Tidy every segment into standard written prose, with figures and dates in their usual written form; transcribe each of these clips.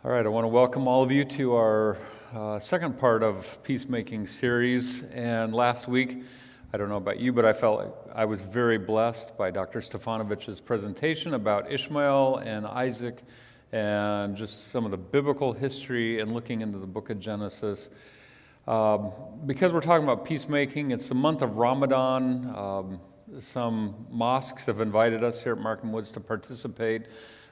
All right, I want to welcome all of you to our second part of Peacemaking series. And last week, I don't know about you, but I felt like I was very blessed by Dr. Stefanovich's presentation about Ishmael and Isaac and just some of the biblical history and looking into the book of Genesis. Because we're talking about peacemaking, it's the month of Ramadan. Some mosques have invited us here at Markham Woods to participate,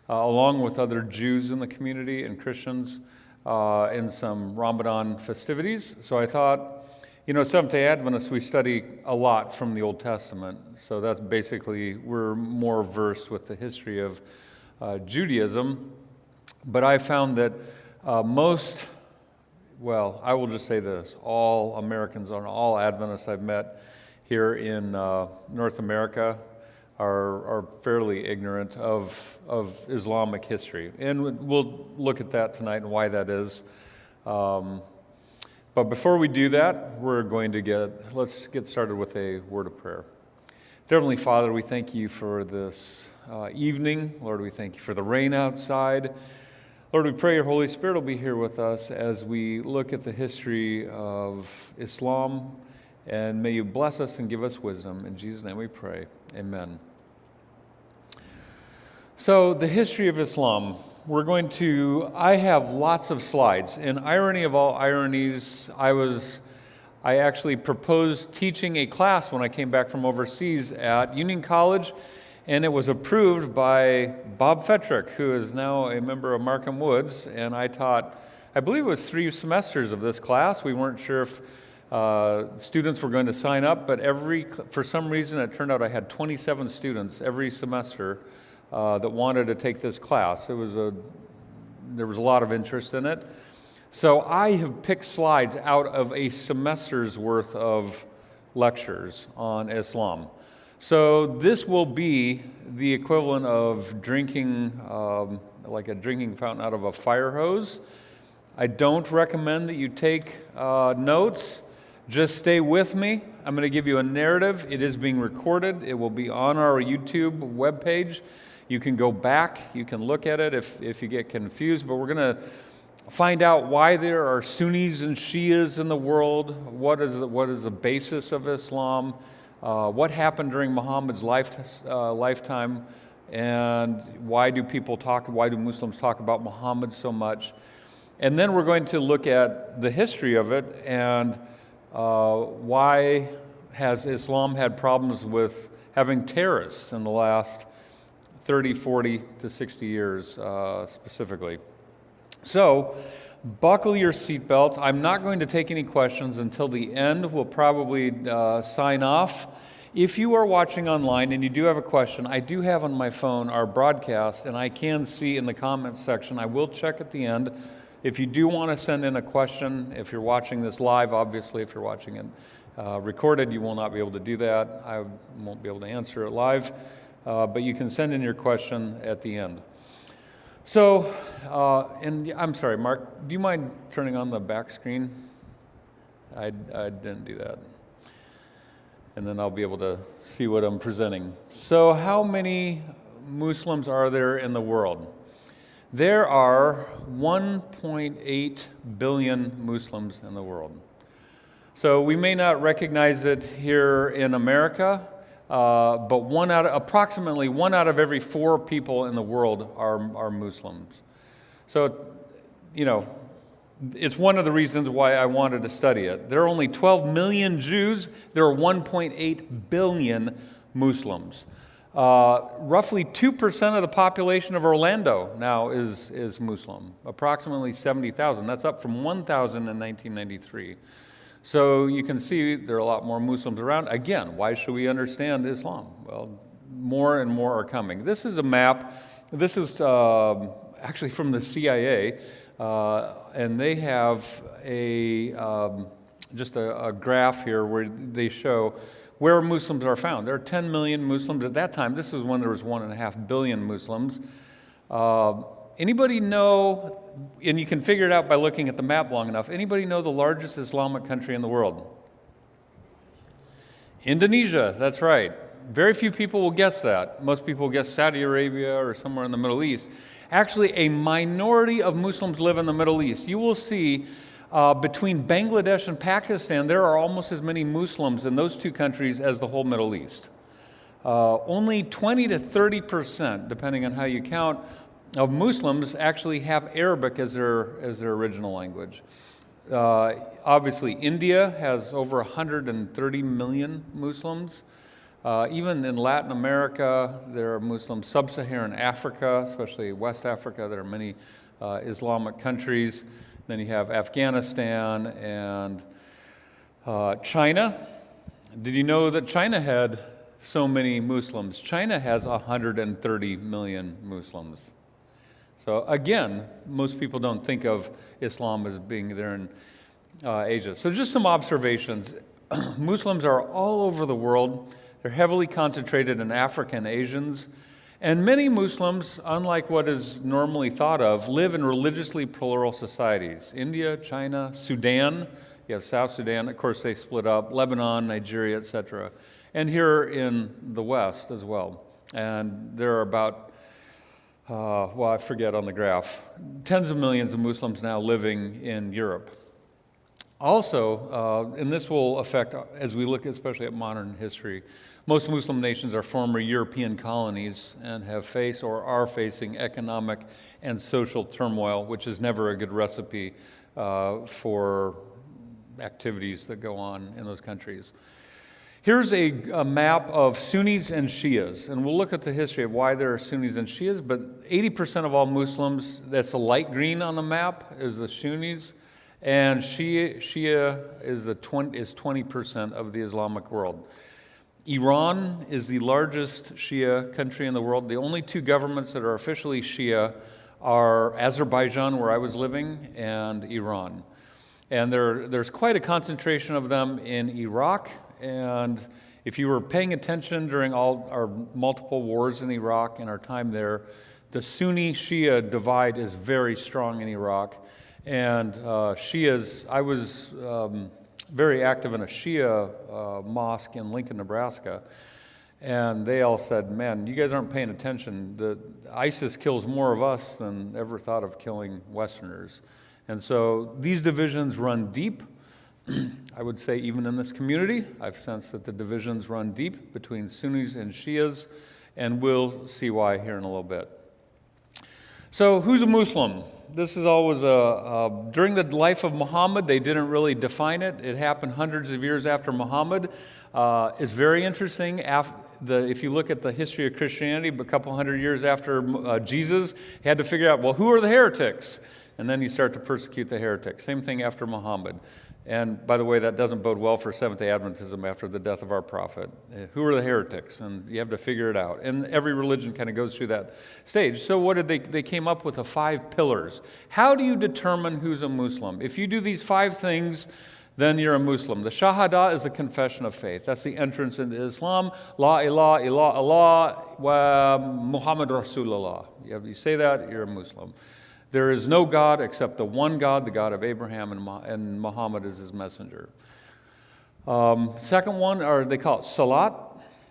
along with other Jews in the community and Christians in some Ramadan festivities. So I thought, Seventh-day Adventists, we study a lot from the Old Testament. So that's basically, we're more versed with the history of Judaism. But I found that I will just say this, all Americans and all Adventists I've met here in North America are fairly ignorant of Islamic history. And we'll look at that tonight and why that is. But before we do that, let's get started with a word of prayer. Dear Heavenly Father, we thank you for this evening. Lord, we thank you for the rain outside. Lord, we pray your Holy Spirit will be here with us as we look at the history of Islam, and may you bless us and give us wisdom. In Jesus' name we pray. Amen. So, the history of Islam. I have lots of slides. In irony of all ironies, I actually proposed teaching a class when I came back from overseas at Union College, and it was approved by Bob Fetrick, who is now a member of Markham Woods, and I believe it was 3 semesters of this class. We weren't sure if students were going to sign up, but for some reason it turned out I had 27 students every semester that wanted to take this class. There was a lot of interest in it. So I have picked slides out of a semester's worth of lectures on Islam. So this will be the equivalent of drinking, like a drinking fountain out of a fire hose. I don't recommend that you take notes. Just stay with me. I'm going to give you a narrative. It is being recorded. It will be on our YouTube webpage. You can go back. You can look at it if you get confused. But we're going to find out why there are Sunnis and Shias in the world. What is the basis of Islam? What happened during Muhammad's lifetime? And why do Muslims talk about Muhammad so much? And then we're going to look at the history of it and why has Islam had problems with having terrorists in the last 30, 40 to 60 years specifically. So, buckle your seatbelts. I'm not going to take any questions until the end. We'll probably sign off. If you are watching online and you do have a question, I do have on my phone our broadcast, and I can see in the comments section. I will check at the end. If you do want to send in a question, if you're watching this live, obviously, if you're watching it recorded, you will not be able to do that. I won't be able to answer it live, but you can send in your question at the end. So, and I'm sorry, Mark, do you mind turning on the back screen? I didn't do that. And then I'll be able to see what I'm presenting. So, how many Muslims are there in the world? There are 1.8 billion Muslims in the world. So we may not recognize it here in America, but approximately one out of every 4 people in the world are Muslims. So, it's one of the reasons why I wanted to study it. There are only 12 million Jews. There are 1.8 billion Muslims. Roughly 2% of the population of Orlando now is Muslim, approximately 70,000. That's up from 1,000 in 1993. So you can see there are a lot more Muslims around. Again, why should we understand Islam? Well, more and more are coming. This is a map. This is actually from the CIA, and they have just a graph here where they show where Muslims are found. There are 10 million Muslims at that time. This is when there was 1.5 billion Muslims. Anybody know, and you can figure it out by looking at the map long enough, anybody know the largest Islamic country in the world? Indonesia, that's right. Very few people will guess that. Most people guess Saudi Arabia or somewhere in the Middle East. Actually, a minority of Muslims live in the Middle East. You will see between Bangladesh and Pakistan, there are almost as many Muslims in those two countries as the whole Middle East. Only 20 to 30%, depending on how you count, of Muslims actually have Arabic as their original language. Obviously, India has over 130 million Muslims. Even in Latin America, there are Muslims. Sub-Saharan Africa, especially West Africa, there are many Islamic countries. Then you have Afghanistan and China. Did you know that China had so many Muslims? China has 130 million Muslims. So again, most people don't think of Islam as being there in Asia. So just some observations. Muslims are all over the world. They're heavily concentrated in Africa and Asians. And many Muslims, unlike what is normally thought of, live in religiously plural societies. India, China, Sudan. You have South Sudan. Of course, they split up. Lebanon, Nigeria, etc. And here in the West as well. And there are about I forget on the graph, tens of millions of Muslims now living in Europe. Also, and this will affect, as we look especially at modern history, most Muslim nations are former European colonies and have faced or are facing economic and social turmoil, which is never a good recipe for activities that go on in those countries. Here's a map of Sunnis and Shias, and we'll look at the history of why there are Sunnis and Shias, but 80% of all Muslims, that's the light green on the map, is the Sunnis, and Shia is 20% of the Islamic world. Iran is the largest Shia country in the world. The only two governments that are officially Shia are Azerbaijan, where I was living, and Iran. And there's quite a concentration of them in Iraq. And if you were paying attention during all our multiple wars in Iraq and our time there, the Sunni-Shia divide is very strong in Iraq. And Shias, I was very active in a Shia mosque in Lincoln, Nebraska. And they all said, man, you guys aren't paying attention. ISIS kills more of us than ever thought of killing Westerners. And so these divisions run deep. I would say even in this community, I've sensed that the divisions run deep between Sunnis and Shias, and we'll see why here in a little bit. So who's a Muslim? This is always during the life of Muhammad, they didn't really define it. It happened hundreds of years after Muhammad. It's very interesting. If you look at the history of Christianity, a couple hundred years after Jesus, he had to figure out, well, who are the heretics? And then you start to persecute the heretics. Same thing after Muhammad. And by the way, that doesn't bode well for Seventh-day Adventism after the death of our prophet. Who are the heretics? And you have to figure it out. And every religion kind of goes through that stage. So what did they came up with the 5 pillars. How do you determine who's a Muslim? If you do these 5 things, then you're a Muslim. The Shahada is the confession of faith. That's the entrance into Islam. La ilaha illallah wa Muhammad Rasulullah. You say that, you're a Muslim. There is no God except the one God, the God of Abraham, and Muhammad is his messenger. Second one, they call it salat.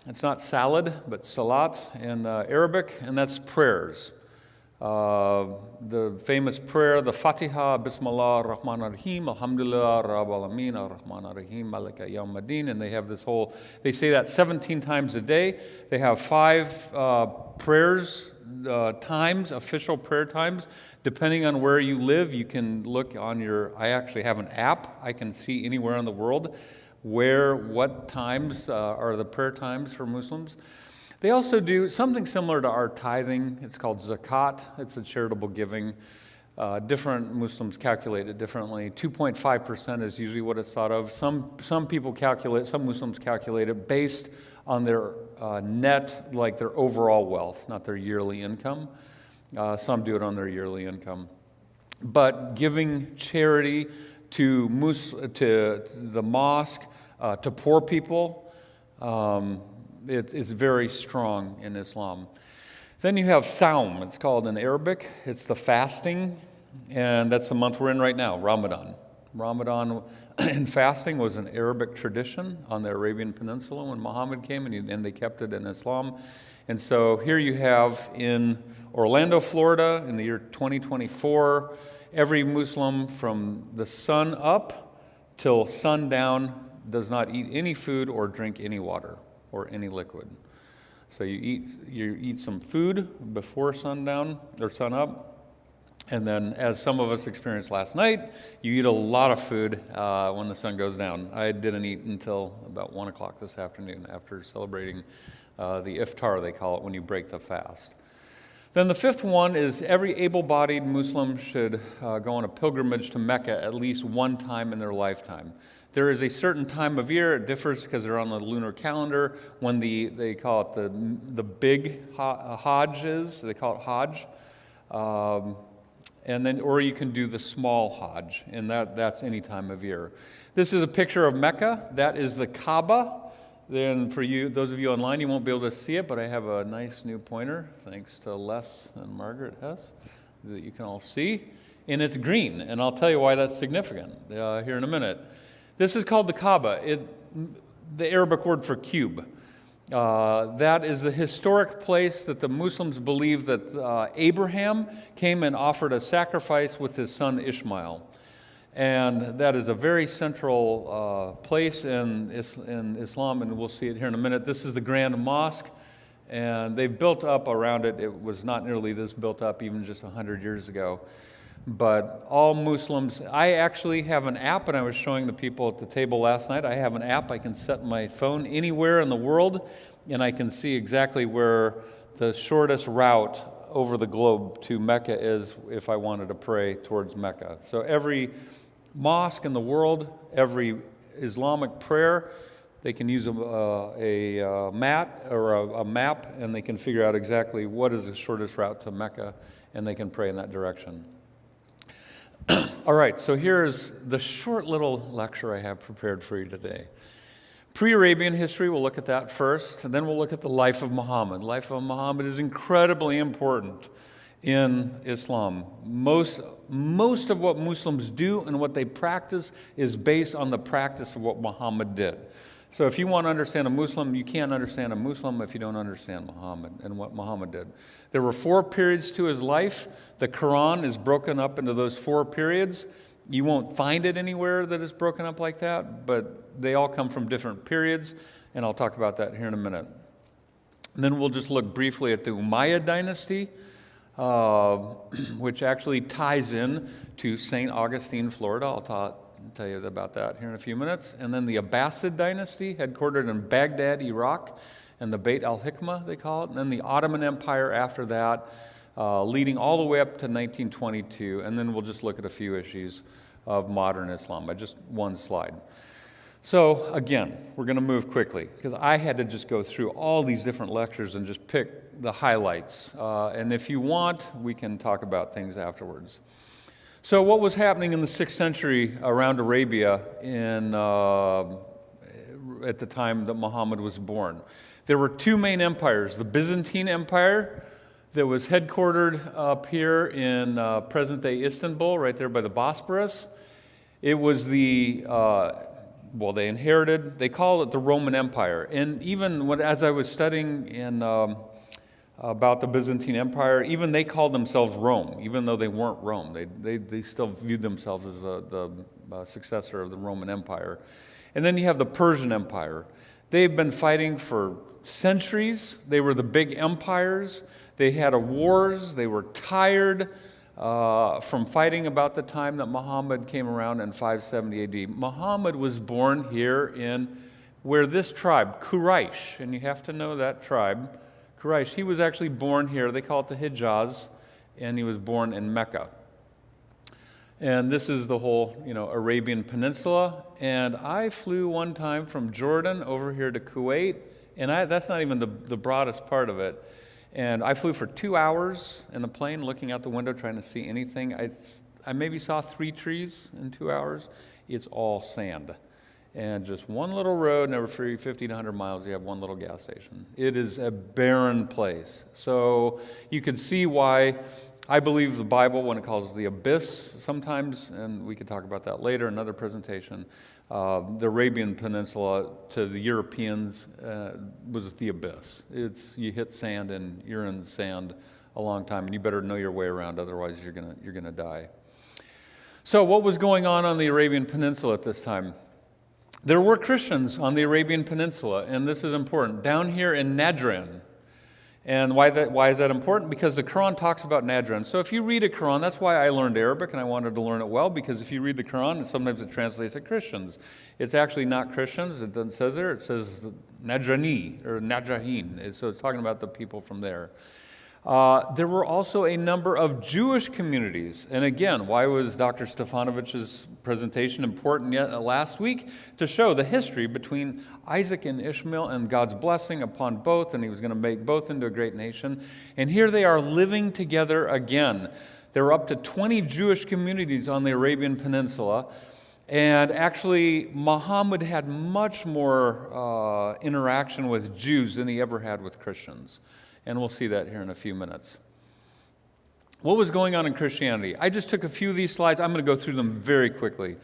It's not salad, but salat in Arabic, and that's prayers. The famous prayer, the Fatiha, Bismillah ar-Rahman ar-Rahim, Alhamdulillah, Rabbil Alameen, ar-Rahman ar-Rahim, Malika Yawm-Ad-Din, and they say that 17 times a day. They have 5 prayers, times, official prayer times. Depending on where you live, you can look on I actually have an app. I can see anywhere in the world what times are the prayer times for Muslims. They also do something similar to our tithing. It's called zakat. It's a charitable giving. Different Muslims calculate it differently. 2.5% is usually what it's thought of. Some Muslims calculate it based on their net, like their overall wealth, not their yearly income. Some do it on their yearly income. But giving charity to the mosque, to poor people, it's very strong in Islam. Then you have Saum. It's called in Arabic. It's the fasting, and that's the month we're in right now, Ramadan. Ramadan and fasting was an Arabic tradition on the Arabian Peninsula when Muhammad came, and they kept it in Islam. And so here you have in Orlando, Florida, in the year 2024, every Muslim from the sun up till sundown does not eat any food or drink any water or any liquid. So you eat some food before sundown or sun up, and then, as some of us experienced last night, you eat a lot of food when the sun goes down. I didn't eat until about 1 o'clock this afternoon after celebrating the iftar, they call it, when you break the fast. Then the fifth one is every able-bodied Muslim should go on a pilgrimage to Mecca at least one time in their lifetime. There is a certain time of year, it differs because they're on the lunar calendar, when they call it the big Hajj is, they call it Hajj. And then, or you can do the small Hajj, and that's any time of year. This is a picture of Mecca. That is the Kaaba. Then for you, those of you online, you won't be able to see it, but I have a nice new pointer, thanks to Les and Margaret Hess, that you can all see. And it's green, and I'll tell you why that's significant here in a minute. This is called the Kaaba, the Arabic word for cube. That is the historic place that the Muslims believe that Abraham came and offered a sacrifice with his son Ishmael. And that is a very central place in Islam, and we'll see it here in a minute. This is the Grand Mosque, and they've built up around it. It was not nearly this built up even just 100 years ago. But all Muslims, I actually have an app, and I was showing the people at the table last night. I have an app. I can set my phone anywhere in the world, and I can see exactly where the shortest route over the globe to Mecca is if I wanted to pray towards Mecca. So every mosque in the world, every Islamic prayer, they can use a mat or a map, and they can figure out exactly what is the shortest route to Mecca, and they can pray in that direction. All right, so here's the short little lecture I have prepared for you today. Pre-Arabian history, we'll look at that first, and then we'll look at the life of Muhammad. The life of Muhammad is incredibly important in Islam. Most of what Muslims do and what they practice is based on the practice of what Muhammad did. So if you want to understand a Muslim, you can't understand a Muslim if you don't understand Muhammad and what Muhammad did. There were 4 periods to his life. The Quran is broken up into those 4 periods. You won't find it anywhere that is broken up like that, but they all come from different periods, and I'll talk about that here in a minute. And then we'll just look briefly at the Umayyad dynasty, which actually ties in to St. Augustine, Florida. I'll tell you about that here in a few minutes. And then the Abbasid dynasty, headquartered in Baghdad, Iraq, and the Beit al-Hikmah, they call it. And then the Ottoman Empire after that, leading all the way up to 1922. And then we'll just look at a few issues of modern Islam by just one slide. So again, we're going to move quickly because I had to just go through all these different lectures and just pick the highlights. And if you want, we can talk about things afterwards. So what was happening in the 6th century around Arabia at the time that Muhammad was born? There were 2 main empires, the Byzantine Empire that was headquartered up here in present-day Istanbul, right there by the Bosporus. It was they inherited, they call it the Roman Empire. And even as I was studying about the Byzantine Empire, even they called themselves Rome, even though they weren't Rome. They still viewed themselves as the successor of the Roman Empire. And then you have the Persian Empire. They've been fighting for centuries. They were the big empires. They had wars. They were tired from fighting about the time that Muhammad came around in 570 AD. Muhammad was born here in where this tribe, Quraysh, and you have to know that tribe, Quraysh, he was actually born here. They call it the Hijaz, and he was born in Mecca. And this is the whole, Arabian Peninsula. And I flew one time from Jordan over here to Kuwait, and that's not even the broadest part of it. And I flew for 2 hours in the plane, looking out the window, trying to see anything. I maybe saw 3 trees in 2 hours. It's all sand. And just one little road, and every 50 to 100 miles, you have one little gas station. It is a barren place. So you can see why I believe the Bible, when it calls the abyss sometimes, and we could talk about that later, another presentation, the Arabian Peninsula to the Europeans was the abyss. You hit sand and you're in sand a long time, and you better know your way around, otherwise you're gonna die. So what was going on the Arabian Peninsula at this time? There were Christians on the Arabian Peninsula, and this is important, down here in Najran. And why is that important? Because the Quran talks about Najran. So if you read a Quran, that's why I learned Arabic, and I wanted to learn it well, because if you read the Quran, sometimes it translates it Christians. It's actually not Christians. It doesn't say there. It says Najrani, or Najahin. So it's talking about the people from there. There were also a number of Jewish communities. And again, why was Dr. Stefanovich's presentation important last week? To show the history between Isaac and Ishmael and God's blessing upon both, and he was going to make both into a great nation. And here they are living together again. There were up to 20 Jewish communities on the Arabian Peninsula. And actually, Muhammad had much more interaction with Jews than he ever had with Christians. And we'll see that here in a few minutes. What was going on in Christianity? I just took a few of these slides. I'm going to go through them very quickly.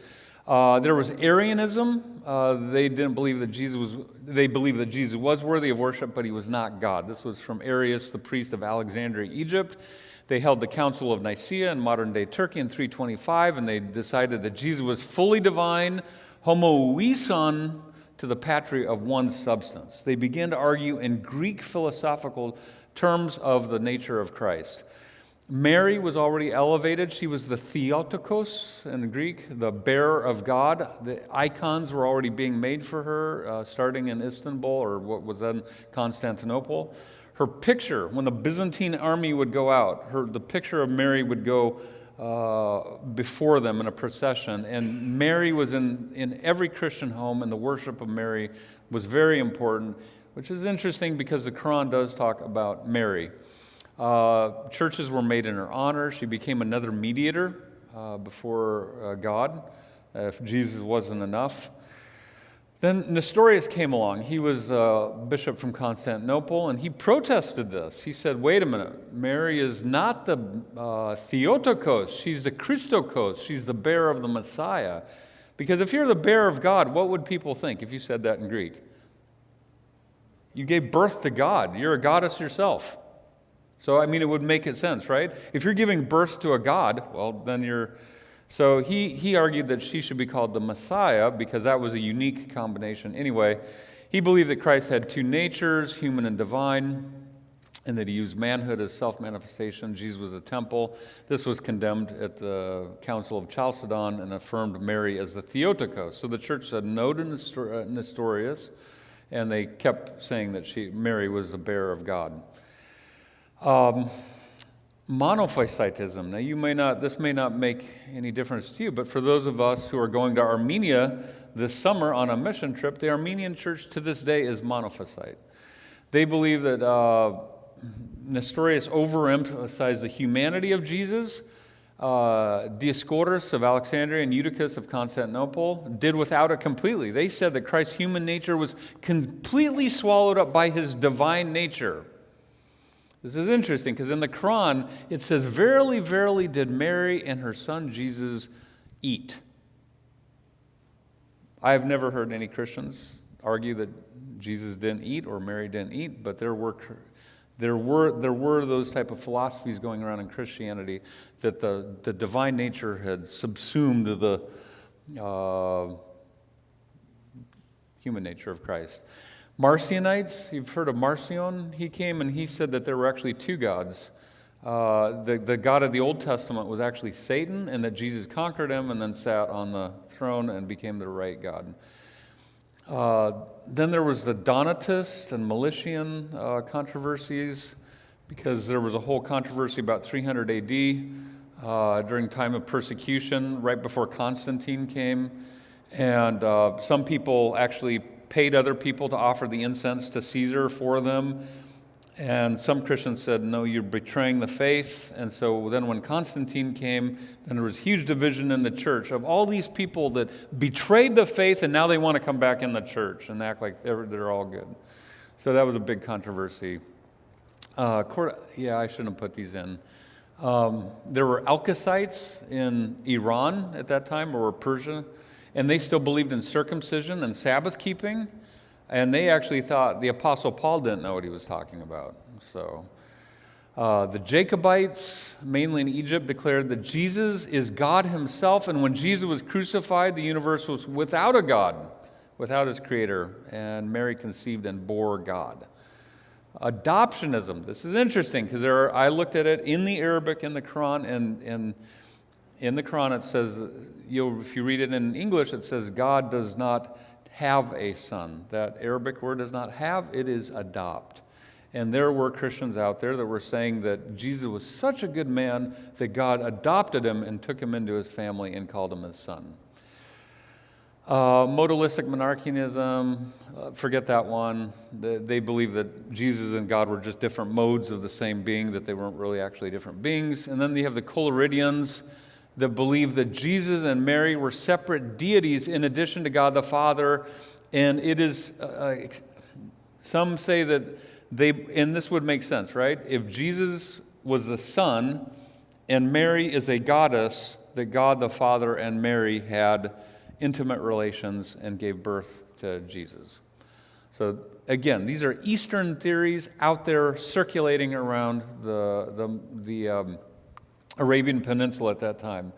There was Arianism. They believed that Jesus was worthy of worship, but he was not God. This was from Arius, the priest of Alexandria, Egypt. They held the Council of Nicaea in modern-day Turkey in 325, and they decided that Jesus was fully divine, homoousion, to the patria of one substance. They began to argue in Greek philosophical terms of the nature of Christ. Mary was already elevated. She was the Theotokos in Greek, the bearer of God. The icons were already being made for her, starting in Istanbul, or what was then Constantinople. Her picture, when the Byzantine army would go out, the picture of Mary would go before them in a procession, and Mary was in every Christian home, and the worship of Mary was very important, which is interesting because the Quran does talk about Mary. Churches were made in her honor. She became another mediator before God, if Jesus wasn't enough. Then Nestorius came along. He was a bishop from Constantinople, and he protested this. He said, wait a minute, Mary is not the Theotokos, she's the Christokos, she's the bearer of the Messiah. Because if you're the bearer of God, what would people think if you said that in Greek? You gave birth to God. You're a goddess yourself. So, it would make sense, right? If you're giving birth to a god, well, then you're... So he argued that she should be called the Messiah because that was a unique combination. Anyway, he believed that Christ had two natures, human and divine, and that he used manhood as self-manifestation. Jesus was a temple. This was condemned at the Council of Chalcedon and affirmed Mary as the Theotokos. So the church said no to Nestorius, and they kept saying that Mary was the bearer of God. Monophysitism. Now, this may not make any difference to you, but for those of us who are going to Armenia this summer on a mission trip, the Armenian church to this day is monophysite. They believe that Nestorius overemphasized the humanity of Jesus. Dioscorus of Alexandria and Eutychus of Constantinople did without it completely. They said that Christ's human nature was completely swallowed up by his divine nature. This is interesting because in the Quran it says, verily, verily did Mary and her son Jesus eat. I have never heard any Christians argue that Jesus didn't eat or Mary didn't eat, but there were those type of philosophies going around in Christianity that the divine nature had subsumed the human nature of Christ. Marcionites, you've heard of Marcion? He came and he said that there were actually two gods. The God of the Old Testament was actually Satan, and that Jesus conquered him and then sat on the throne and became the right God. Then there was the Donatist and Melitian controversies, because there was a whole controversy about 300 AD during time of persecution, right before Constantine came. And some people actually paid other people to offer the incense to Caesar for them. And some Christians said, no, you're betraying the faith. And so then when Constantine came, then there was huge division in the church of all these people that betrayed the faith, and now they want to come back in the church and act like they're all good. So that was a big controversy. I shouldn't have put these in. There were Alkacites in Iran at that time, or Persia, and they still believed in circumcision and Sabbath keeping, and they actually thought the Apostle Paul didn't know what he was talking about. So the Jacobites, mainly in Egypt, declared that Jesus is God himself, and when Jesus was crucified, the universe was without a God, without its creator, and Mary conceived and bore God. Adoptionism. This is interesting because I looked at it in the Arabic in the Quran, and in the Quran it says, if you read it in English, it says God does not have a son. That Arabic word does not have, it is adopt. And there were Christians out there that were saying that Jesus was such a good man that God adopted him and took him into his family and called him his son. Modalistic monarchianism, forget that one. They believe that Jesus and God were just different modes of the same being, that they weren't really actually different beings. And then you have the Coleridgians that believe that Jesus and Mary were separate deities in addition to God the Father. And it is, some say that and this would make sense, right? If Jesus was the Son and Mary is a goddess, that God the Father and Mary had intimate relations and gave birth to Jesus. So again, these are Eastern theories out there circulating around the Arabian Peninsula at that time.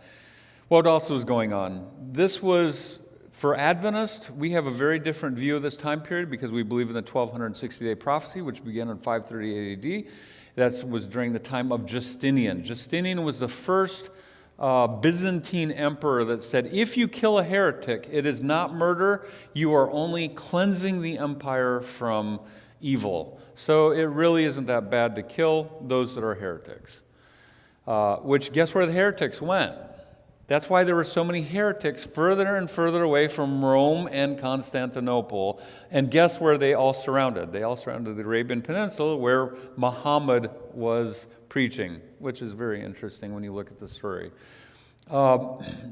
What else was going on? This was, for Adventists, we have a very different view of this time period because we believe in the 1260-day prophecy, which began in 538 AD. That was during the time of Justinian. Justinian was the first Byzantine emperor that said, if you kill a heretic, it is not murder, you are only cleansing the empire from evil. So it really isn't that bad to kill those that are heretics. Which, guess where the heretics went? That's why there were so many heretics further and further away from Rome and Constantinople. And guess where they all surrounded? They all surrounded the Arabian Peninsula where Muhammad was preaching, which is very interesting when you look at the story.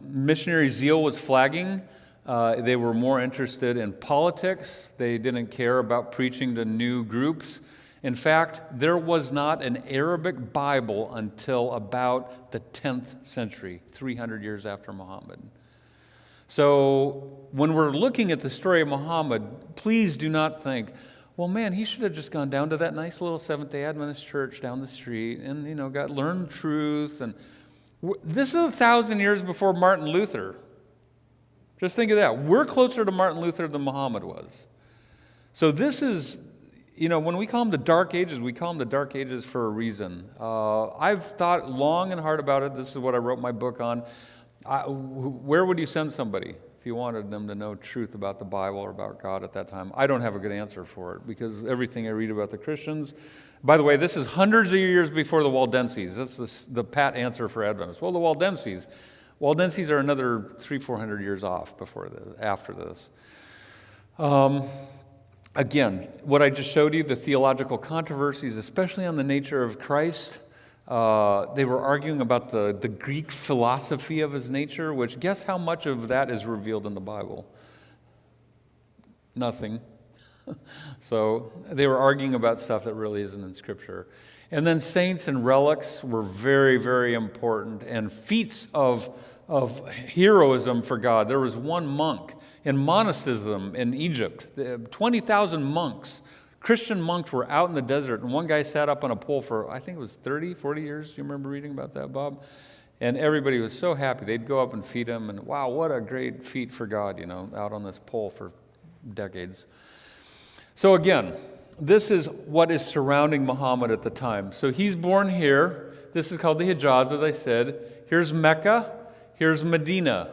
Missionary zeal was flagging. They were more interested in politics. They didn't care about preaching to new groups. In fact, there was not an Arabic Bible until about the 10th century, 300 years after Muhammad. So when we're looking at the story of Muhammad, please do not think, well, man, he should have just gone down to that nice little Seventh-day Adventist church down the street and, learned truth. And this is 1,000 years before Martin Luther. Just think of that. We're closer to Martin Luther than Muhammad was. So this is, when we call them the Dark Ages, we call them the Dark Ages for a reason. I've thought long and hard about it. This is what I wrote my book on. Where would you send somebody if you wanted them to know truth about the Bible or about God at that time? I don't have a good answer for it because everything I read about the Christians. By the way, this is hundreds of years before the Waldenses. That's the pat answer for Adventists. Well, the Waldenses are another 300-400 years off after this. Again, what I just showed you, the theological controversies, especially on the nature of Christ, they were arguing about the Greek philosophy of his nature, which guess how much of that is revealed in the Bible? Nothing. So they were arguing about stuff that really isn't in Scripture. And then saints and relics were very, very important, and feats of heroism for God. There was one monk in monasticism in Egypt, 20,000 monks. Christian monks were out in the desert, and one guy sat up on a pole for, I think it was 30, 40 years. You remember reading about that, Bob? And everybody was so happy. They'd go up and feed him, and wow, what a great feat for God, out on this pole for decades. So again, this is what is surrounding Muhammad at the time. So he's born here. This is called the Hijaz, as I said. Here's Mecca. Here's Medina.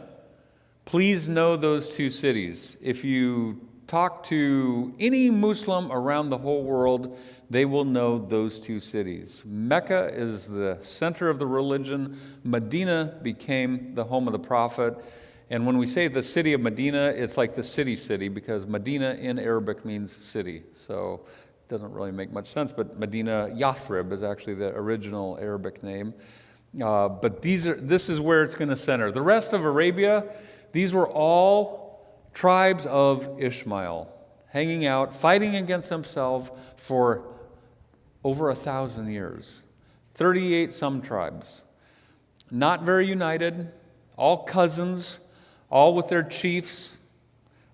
Please know those two cities. If you talk to any Muslim around the whole world, they will know those two cities. Mecca is the center of the religion. Medina became the home of the Prophet. And when we say the city of Medina, it's like the city because Medina in Arabic means city. So it doesn't really make much sense, but Medina Yathrib is actually the original Arabic name. But this is where it's going to center. The rest of Arabia, these were all tribes of Ishmael, hanging out, fighting against themselves for over 1,000 years. 38 some tribes. Not very united, all cousins, all with their chiefs,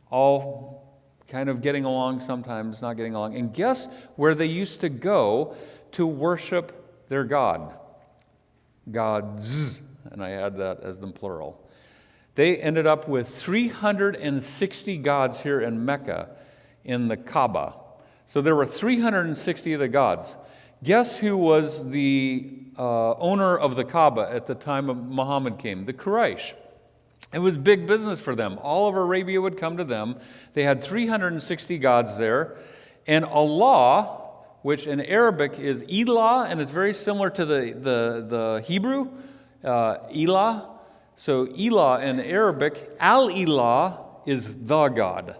all kind of getting along, sometimes not getting along. And guess where they used to go to worship their God? Gods, and I add that as the plural. They ended up with 360 gods here in Mecca in the Kaaba. So there were 360 of the gods. Guess who was the owner of the Kaaba at the time of Muhammad came? The Quraysh. It was big business for them. All of Arabia would come to them. They had 360 gods there. And Allah, which in Arabic is Ilah, and it's very similar to the Hebrew, Ilah. So Ilah in Arabic, Al-Ilah is the God.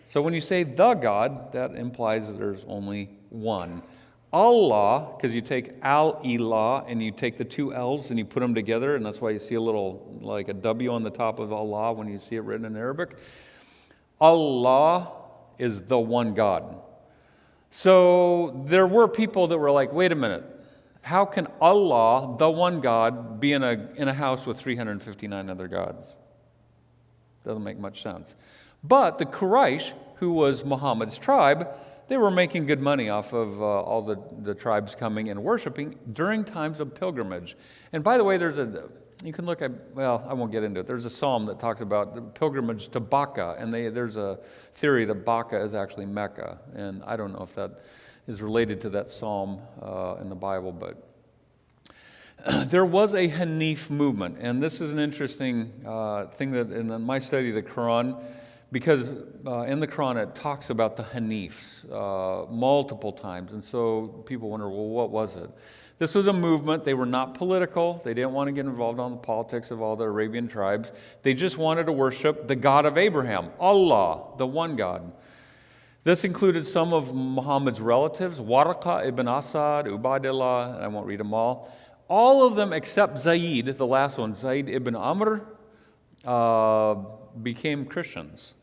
So when you say the God, that implies that there's only one. Allah, because you take Al-Ilah and you take the two L's and you put them together, and that's why you see a little, like a W on the top of Allah when you see it written in Arabic. Allah is the one God. So there were people that were like, wait a minute, how can Allah, the one God, be in a house with 359 other gods? Doesn't make much sense. But the Quraysh, who was Muhammad's tribe, they were making good money off of all the tribes coming and worshiping during times of pilgrimage. And by the way, you can look at, well, I won't get into it. There's a psalm that talks about the pilgrimage to Bakka, and there's a theory that Bakka is actually Mecca. And I don't know if that is related to that psalm in the Bible, but there was a Hanif movement. And this is an interesting thing that in my study of the Quran, because in the Quran it talks about the Hanifs multiple times. And so people wonder, well, what was it? This was a movement. They were not political. They didn't want to get involved in the politics of all the Arabian tribes. They just wanted to worship the God of Abraham, Allah, the one God. This included some of Muhammad's relatives, Warqa ibn Asad, Ubaidillah, and I won't read them all. All of them except Zayd, the last one, Zayd ibn Amr, became Christians.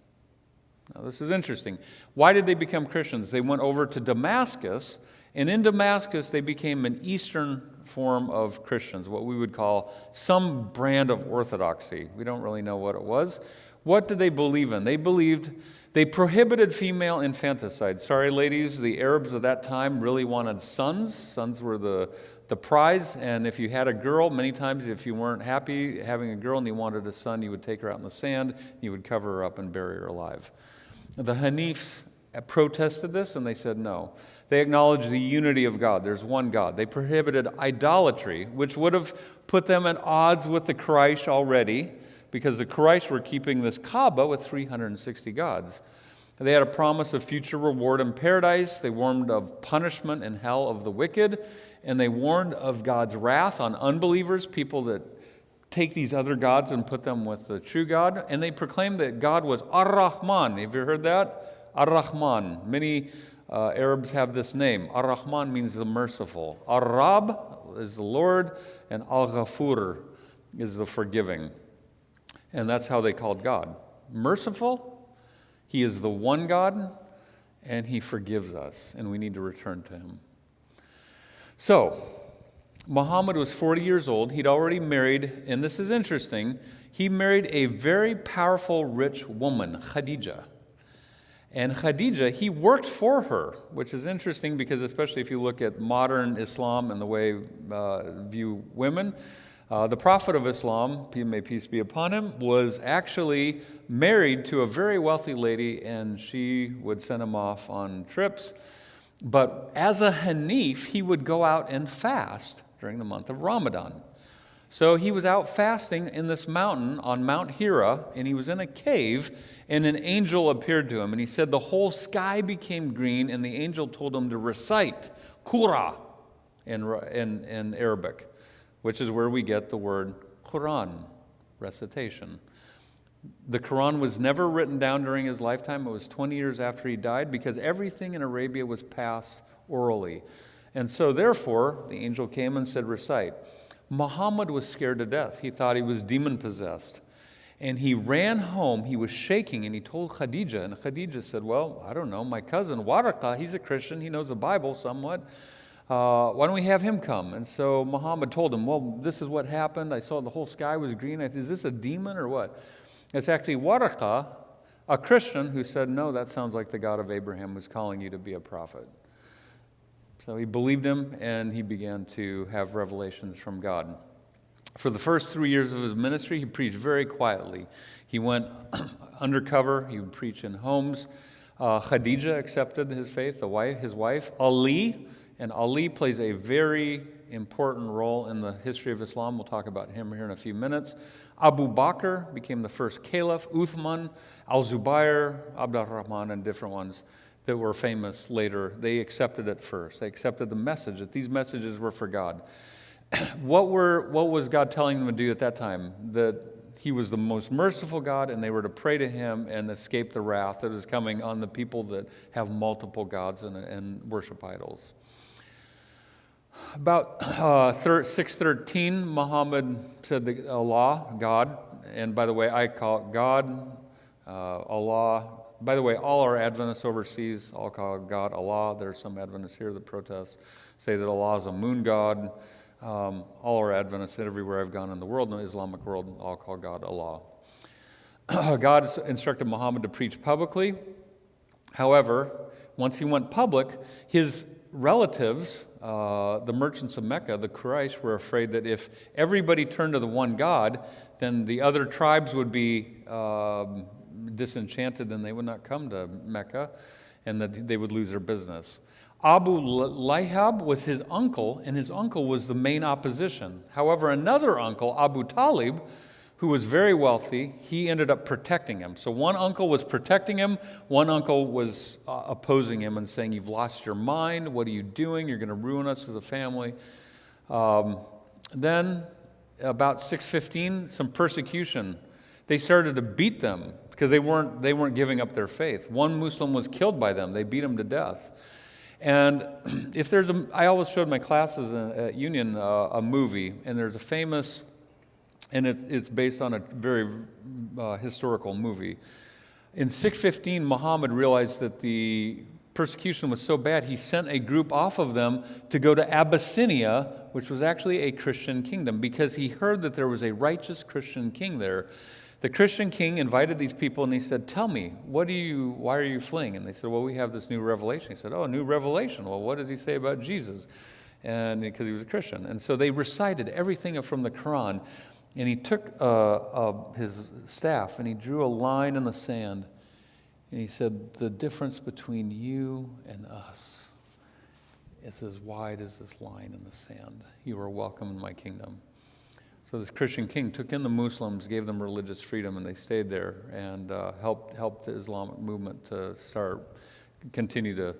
Now, this is interesting. Why did they become Christians? They went over to Damascus, and in Damascus, they became an Eastern form of Christians, what we would call some brand of orthodoxy. We don't really know what it was. What did they believe in? They prohibited female infanticide. Sorry, ladies, the Arabs of that time really wanted sons. Sons were the prize, and if you had a girl, many times if you weren't happy having a girl and you wanted a son, you would take her out in the sand, you would cover her up and bury her alive. The Hanifs protested this, and they said no. They acknowledged the unity of God. There's one God. They prohibited idolatry, which would have put them at odds with the Quraysh already, because the Quraysh were keeping this Kaaba with 360 gods. They had a promise of future reward in paradise. They warned of punishment in hell of the wicked, and they warned of God's wrath on unbelievers, people that take these other gods and put them with the true God. And they proclaimed that God was Ar-Rahman. Have you heard that? Ar-Rahman. Many Arabs have this name. Ar-Rahman means the merciful. Ar-Rab is the Lord, and Al-Ghafur is the forgiving. And that's how they called God. Merciful, He is the one God, and He forgives us, and we need to return to Him. So, Muhammad was 40 years old. He'd already married, and this is interesting, he married a very powerful, rich woman, Khadija. And Khadija, he worked for her, which is interesting because especially if you look at modern Islam and the way view women, the Prophet of Islam, may peace be upon him, was actually married to a very wealthy lady, and she would send him off on trips. But as a Hanif, he would go out and fast during the month of Ramadan. So he was out fasting in this mountain on Mount Hira, and he was in a cave, and an angel appeared to him. And he said the whole sky became green, and the angel told him to recite Qura in Arabic, which is where we get the word Quran, recitation. The Quran was never written down during his lifetime. It was 20 years after he died, because everything in Arabia was passed orally. And so therefore, the angel came and said, recite. Muhammad was scared to death. He thought he was demon-possessed. And he ran home. He was shaking, and he told Khadija. And Khadija said, well, I don't know, my cousin Warqa, he's a Christian. He knows the Bible somewhat. Why don't we have him come? And so Muhammad told him, well, this is what happened. I saw the whole sky was green. I said, is this a demon or what? It's actually Waraqah, a Christian, who said, no, that sounds like the God of Abraham was calling you to be a prophet. So he believed him, and he began to have revelations from God. For the first 3 years of his ministry, he preached very quietly. He went undercover. He would preach in homes. Khadija accepted his faith, his wife. Ali plays a very important role in the history of Islam. We'll talk about him here in a few minutes. Abu Bakr became the first caliph. Uthman, Al-Zubair, Abd al-Rahman, and different ones that were famous later. They accepted it first. They accepted the message, that these messages were for God. What was God telling them to do at that time? That he was the most merciful God, and they were to pray to him and escape the wrath that is coming on the people that have multiple gods and worship idols. About 613, Muhammad said Allah, God, and by the way, I call it God, Allah. By the way, all our Adventists overseas all call God Allah. There are some Adventists here that protest, say that Allah is a moon god. All our Adventists everywhere I've gone in the world, in the Islamic world, all call God Allah. God instructed Muhammad to preach publicly. However, once he went public, his relatives, the merchants of Mecca, the Quraysh, were afraid that if everybody turned to the one God, then the other tribes would be disenchanted and they would not come to Mecca, and that they would lose their business. Abu Lahab was his uncle, and his uncle was the main opposition. However, another uncle, Abu Talib, who was very wealthy, he ended up protecting him. So one uncle was protecting him, one uncle was opposing him and saying, you've lost your mind, what are you doing? You're going to ruin us as a family. Then, about 615, some persecution. They started to beat them because they weren't giving up their faith. One Muslim was killed by them. They beat him to death. And if I always showed my classes at Union a movie, and there's a famous, and it's based on a very historical movie. In 615, Muhammad realized that the persecution was so bad, he sent a group off of them to go to Abyssinia, which was actually a Christian kingdom, because he heard that there was a righteous Christian king there. The Christian king invited these people, and he said, tell me, why are you fleeing? And they said, well, we have this new revelation. He said, oh, a new revelation. Well, what does he say about Jesus? And because he was a Christian. And so they recited everything from the Quran, and he took his staff, and he drew a line in the sand, and he said, the difference between you and us is as wide as this line in the sand. You are welcome in my kingdom. So this Christian king took in the Muslims, gave them religious freedom, and they stayed there and helped the Islamic movement to continue to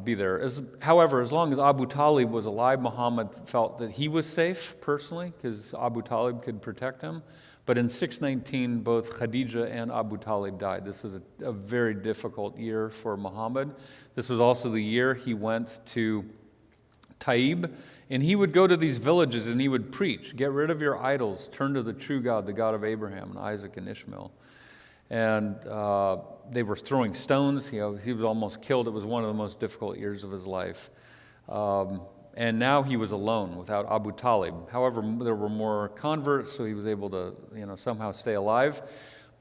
be there. However, as long as Abu Talib was alive, Muhammad felt that he was safe personally because Abu Talib could protect him. But in 619, both Khadija and Abu Talib died. This was a very difficult year for Muhammad. This was also the year he went to Taib, and he would go to these villages and he would preach, get rid of your idols, turn to the true God, the God of Abraham and Isaac and Ishmael. And they were throwing stones. He was almost killed. It was one of the most difficult years of his life. And now he was alone without Abu Talib. However, there were more converts, so he was able to somehow stay alive.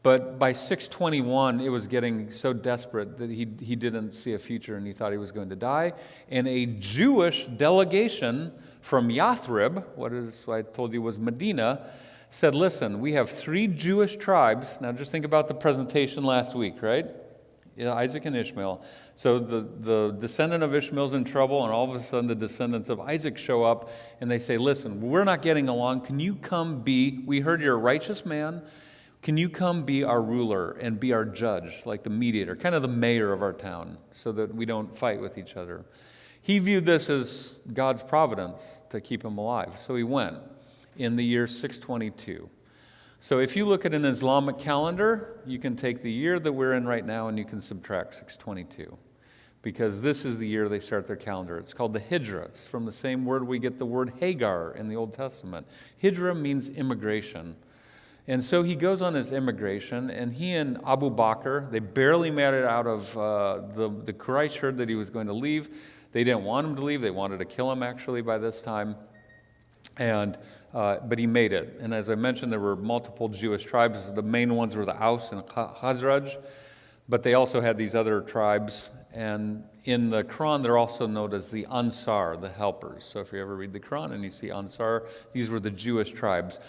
But by 621, it was getting so desperate that he didn't see a future, and he thought he was going to die. And a Jewish delegation from Yathrib, I told you was Medina, said, listen, we have 3 Jewish tribes. Now just think about the presentation last week, right? Isaac and Ishmael. So the descendant of Ishmael's in trouble, and all of a sudden the descendants of Isaac show up, and they say, listen, we're not getting along. Can you come we heard you're a righteous man. Can you come be our ruler and be our judge, like the mediator, kind of the mayor of our town, so that we don't fight with each other? He viewed this as God's providence to keep him alive. So he went in the year 622. So if you look at an Islamic calendar, you can take the year that we're in right now and you can subtract 622. Because this is the year they start their calendar. It's called the Hijrah. It's from the same word we get the word Hagar in the Old Testament. Hijrah means immigration. And so he goes on his immigration, and he and Abu Bakr, they barely made it out of the Quraysh heard that he was going to leave. They didn't want him to leave. They wanted to kill him, actually, by this time. But he made it. And as I mentioned, there were multiple Jewish tribes. The main ones were the Aus and Khazraj, but they also had these other tribes. And in the Quran, they're also known as the Ansar, the helpers. So if you ever read the Quran and you see Ansar, these were the Jewish tribes.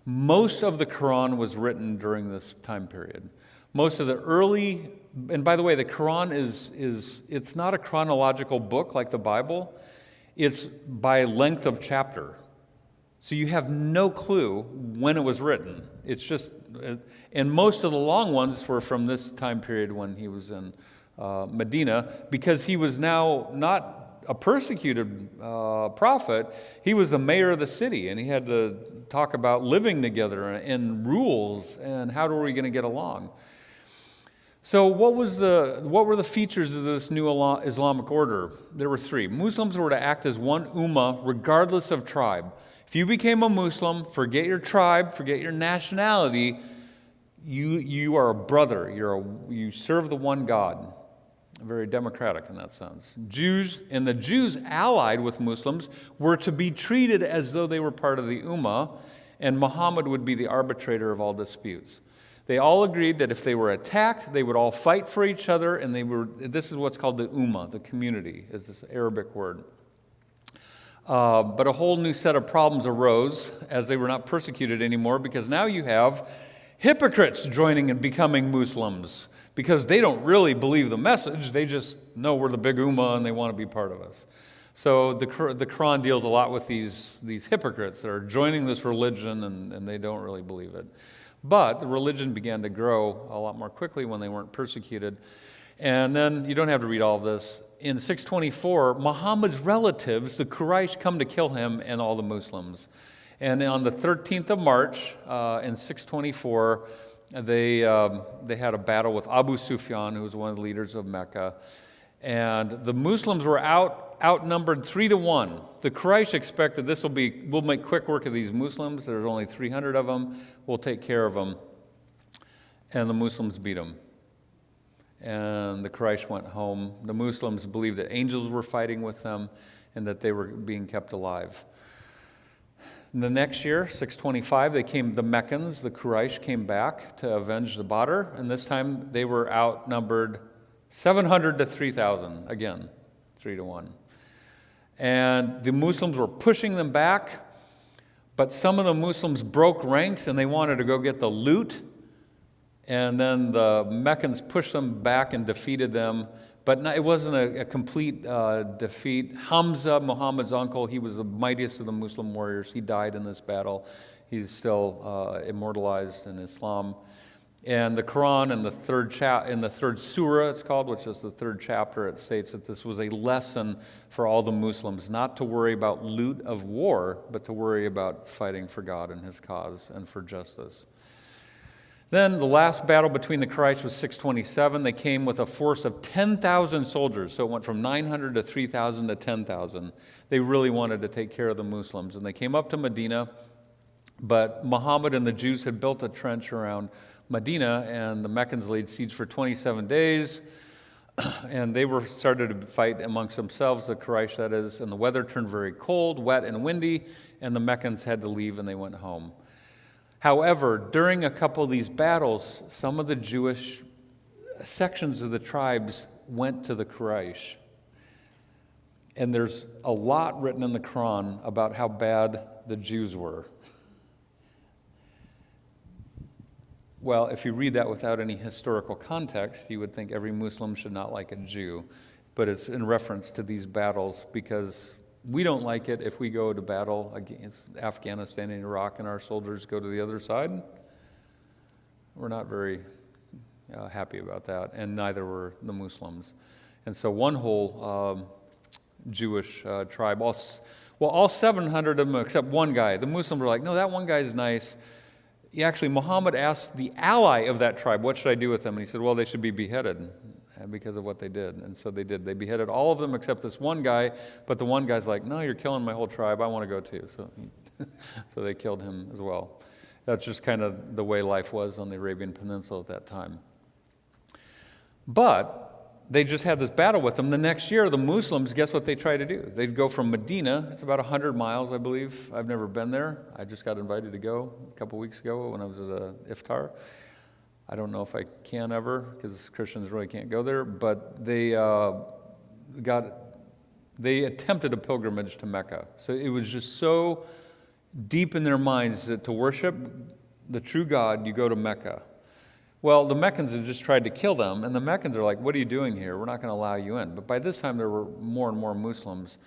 Most of the Quran was written during this time period. Most of the early, and by the way, the Quran it's not a chronological book like the Bible. It's by length of chapter. So you have no clue when it was written. It's just, and most of the long ones were from this time period when he was in Medina, because he was now not a persecuted prophet. He was the mayor of the city, and he had to talk about living together and rules and how are we going to get along. So what were the features of this new Islamic order? There were three. Muslims were to act as one ummah regardless of tribe. If you became a Muslim, forget your tribe, forget your nationality, you are a brother. You serve the one God. Very democratic in that sense. The Jews allied with Muslims were to be treated as though they were part of the Ummah, and Muhammad would be the arbitrator of all disputes. They all agreed that if they were attacked, they would all fight for each other, and this is what's called the Ummah, the community, is this Arabic word. But a whole new set of problems arose as they were not persecuted anymore, because now you have hypocrites joining and becoming Muslims, because they don't really believe the message. They just know we're the big ummah and they want to be part of us. So the Quran deals a lot with these hypocrites that are joining this religion and they don't really believe it. But the religion began to grow a lot more quickly when they weren't persecuted. And then, you don't have to read all of this, in 624, Muhammad's relatives, the Quraysh, come to kill him and all the Muslims. And on the 13th of March in 624, they had a battle with Abu Sufyan, who was one of the leaders of Mecca. And the Muslims were outnumbered 3-1. The Quraysh expected we'll make quick work of these Muslims. There's only 300 of them. We'll take care of them. And the Muslims beat them. And the Quraysh went home. The Muslims believed that angels were fighting with them and that they were being kept alive. The next year, 625, the Meccans, the Quraysh, came back to avenge the Badr, and this time they were outnumbered 700 to 3,000, again, 3-1. And the Muslims were pushing them back, but some of the Muslims broke ranks and they wanted to go get the loot, and then the Meccans pushed them back and defeated them. But it wasn't a complete defeat. Hamza, Muhammad's uncle, he was the mightiest of the Muslim warriors. He died in this battle. He's still immortalized in Islam. And the Quran, in the third surah, it's called, which is the third chapter, it states that this was a lesson for all the Muslims, not to worry about loot of war, but to worry about fighting for God and His cause and for justice. Then the last battle between the Quraysh was 627. They came with a force of 10,000 soldiers. So it went from 900 to 3,000 to 10,000. They really wanted to take care of the Muslims. And they came up to Medina, but Muhammad and the Jews had built a trench around Medina, and the Meccans laid siege for 27 days. And they started to fight amongst themselves, the Quraysh that is, and the weather turned very cold, wet, and windy, and the Meccans had to leave and they went home. However, during a couple of these battles, some of the Jewish sections of the tribes went to the Quraysh. And there's a lot written in the Quran about how bad the Jews were. Well, if you read that without any historical context, you would think every Muslim should not like a Jew. But it's in reference to these battles, because we don't like it if we go to battle against Afghanistan and Iraq and our soldiers go to the other side. We're not very happy about that, and neither were the Muslims. And so one whole Jewish tribe, all 700 of them except one guy, the Muslims were like, no, that one guy's nice. Actually, Muhammad asked the ally of that tribe, what should I do with them? And he said, well, they should be beheaded because of what they did. And so they did. They beheaded all of them except this one guy, but the one guy's like, no, you're killing my whole tribe. I want to go too. So they killed him as well. That's just kind of the way life was on the Arabian Peninsula at that time. But they just had this battle with them. The next year, the Muslims, guess what they tried to do? They'd go from Medina, it's about 100 miles, I believe. I've never been there. I just got invited to go a couple weeks ago when I was at a iftar. I don't know if I can ever, because Christians really can't go there, but they attempted a pilgrimage to Mecca. So it was just so deep in their minds that to worship the true God, you go to Mecca. Well, the Meccans had just tried to kill them, and the Meccans are like, what are you doing here? We're not going to allow you in. But by this time, there were more and more Muslims.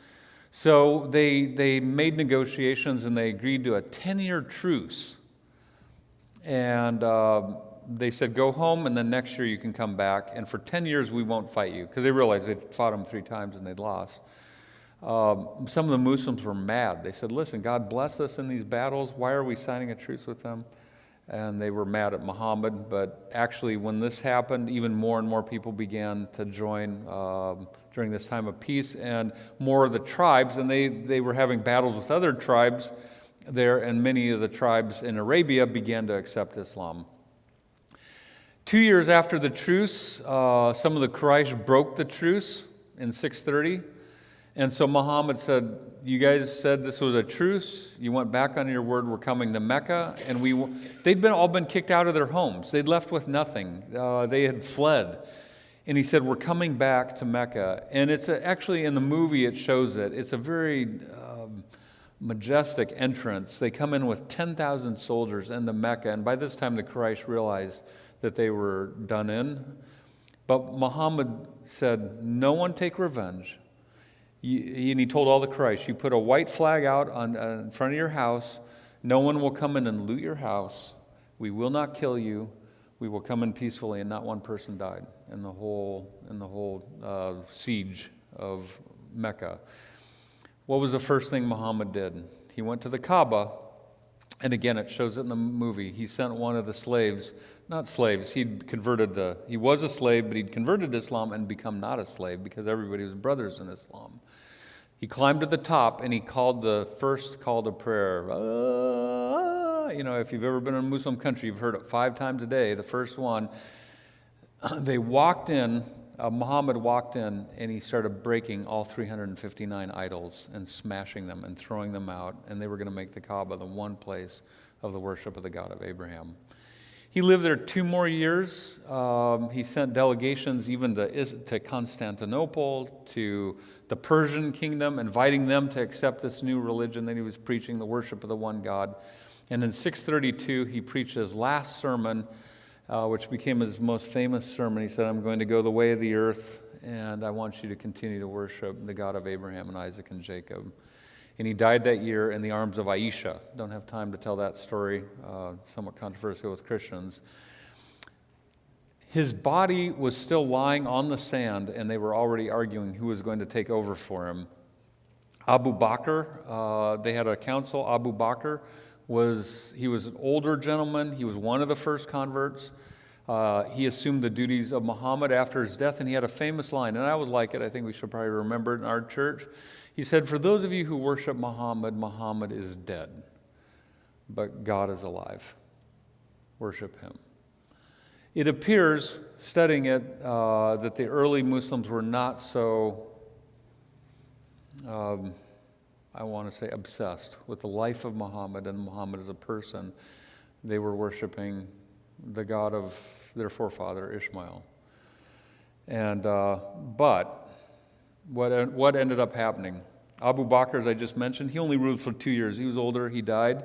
So they made negotiations, and they agreed to a 10-year truce. And they said, go home, and then next year you can come back. And for 10 years, we won't fight you. Because they realized they'd fought them 3 times, and they'd lost. Some of the Muslims were mad. They said, listen, God blessed us in these battles. Why are we signing a truce with them? And they were mad at Muhammad. But actually, when this happened, even more and more people began to join during this time of peace. And more of the tribes, and they were having battles with other tribes there, and many of the tribes in Arabia began to accept Islam. 2 years after the truce, some of the Quraysh broke the truce in 630. And so Muhammad said, you guys said this was a truce. You went back on your word. We're coming to Mecca. And they'd all been kicked out of their homes. They'd left with nothing. They had fled. And he said, we're coming back to Mecca. And it's actually in the movie it shows it. It's a very majestic entrance. They come in with 10,000 soldiers into Mecca. And by this time the Quraysh realized that they were done in. But Muhammad said, no one take revenge. And he told all the Quraysh, you put a white flag out in front of your house. No one will come in and loot your house. We will not kill you. We will come in peacefully. And not one person died in the whole siege of Mecca. What was the first thing Muhammad did? He went to the Kaaba. And again, it shows it in the movie. He sent one of the slaves, not slaves, he was a slave, but he'd converted to Islam and become not a slave because everybody was brothers in Islam. He climbed to the top and he called the first call to prayer. If you've ever been in a Muslim country, you've heard it 5 times a day, the first one. They walked in, Muhammad walked in, and he started breaking all 359 idols and smashing them and throwing them out. And they were going to make the Kaaba the one place of the worship of the God of Abraham. He lived there 2 more years. He sent delegations even to Constantinople, to the Persian kingdom, inviting them to accept this new religion that he was preaching, the worship of the one God. And in 632, he preached his last sermon, which became his most famous sermon. He said, I'm going to go the way of the earth, and I want you to continue to worship the God of Abraham and Isaac and Jacob. And he died that year in the arms of Aisha. Don't have time to tell that story, somewhat controversial with Christians. His body was still lying on the sand, and they were already arguing who was going to take over for him. Abu Bakr, they had a council. Abu Bakr was an older gentleman. He was one of the first converts. He assumed the duties of Muhammad after his death, and he had a famous line, and I would like it. I think we should probably remember it in our church. He said, for those of you who worship Muhammad, Muhammad is dead, but God is alive. Worship him. It appears, studying it, that the early Muslims were not so, I want to say, obsessed with the life of Muhammad and Muhammad as a person. They were worshiping the God of their forefather, Ishmael. And but what ended up happening? Abu Bakr, as I just mentioned, he only ruled for 2 years. He was older, he died.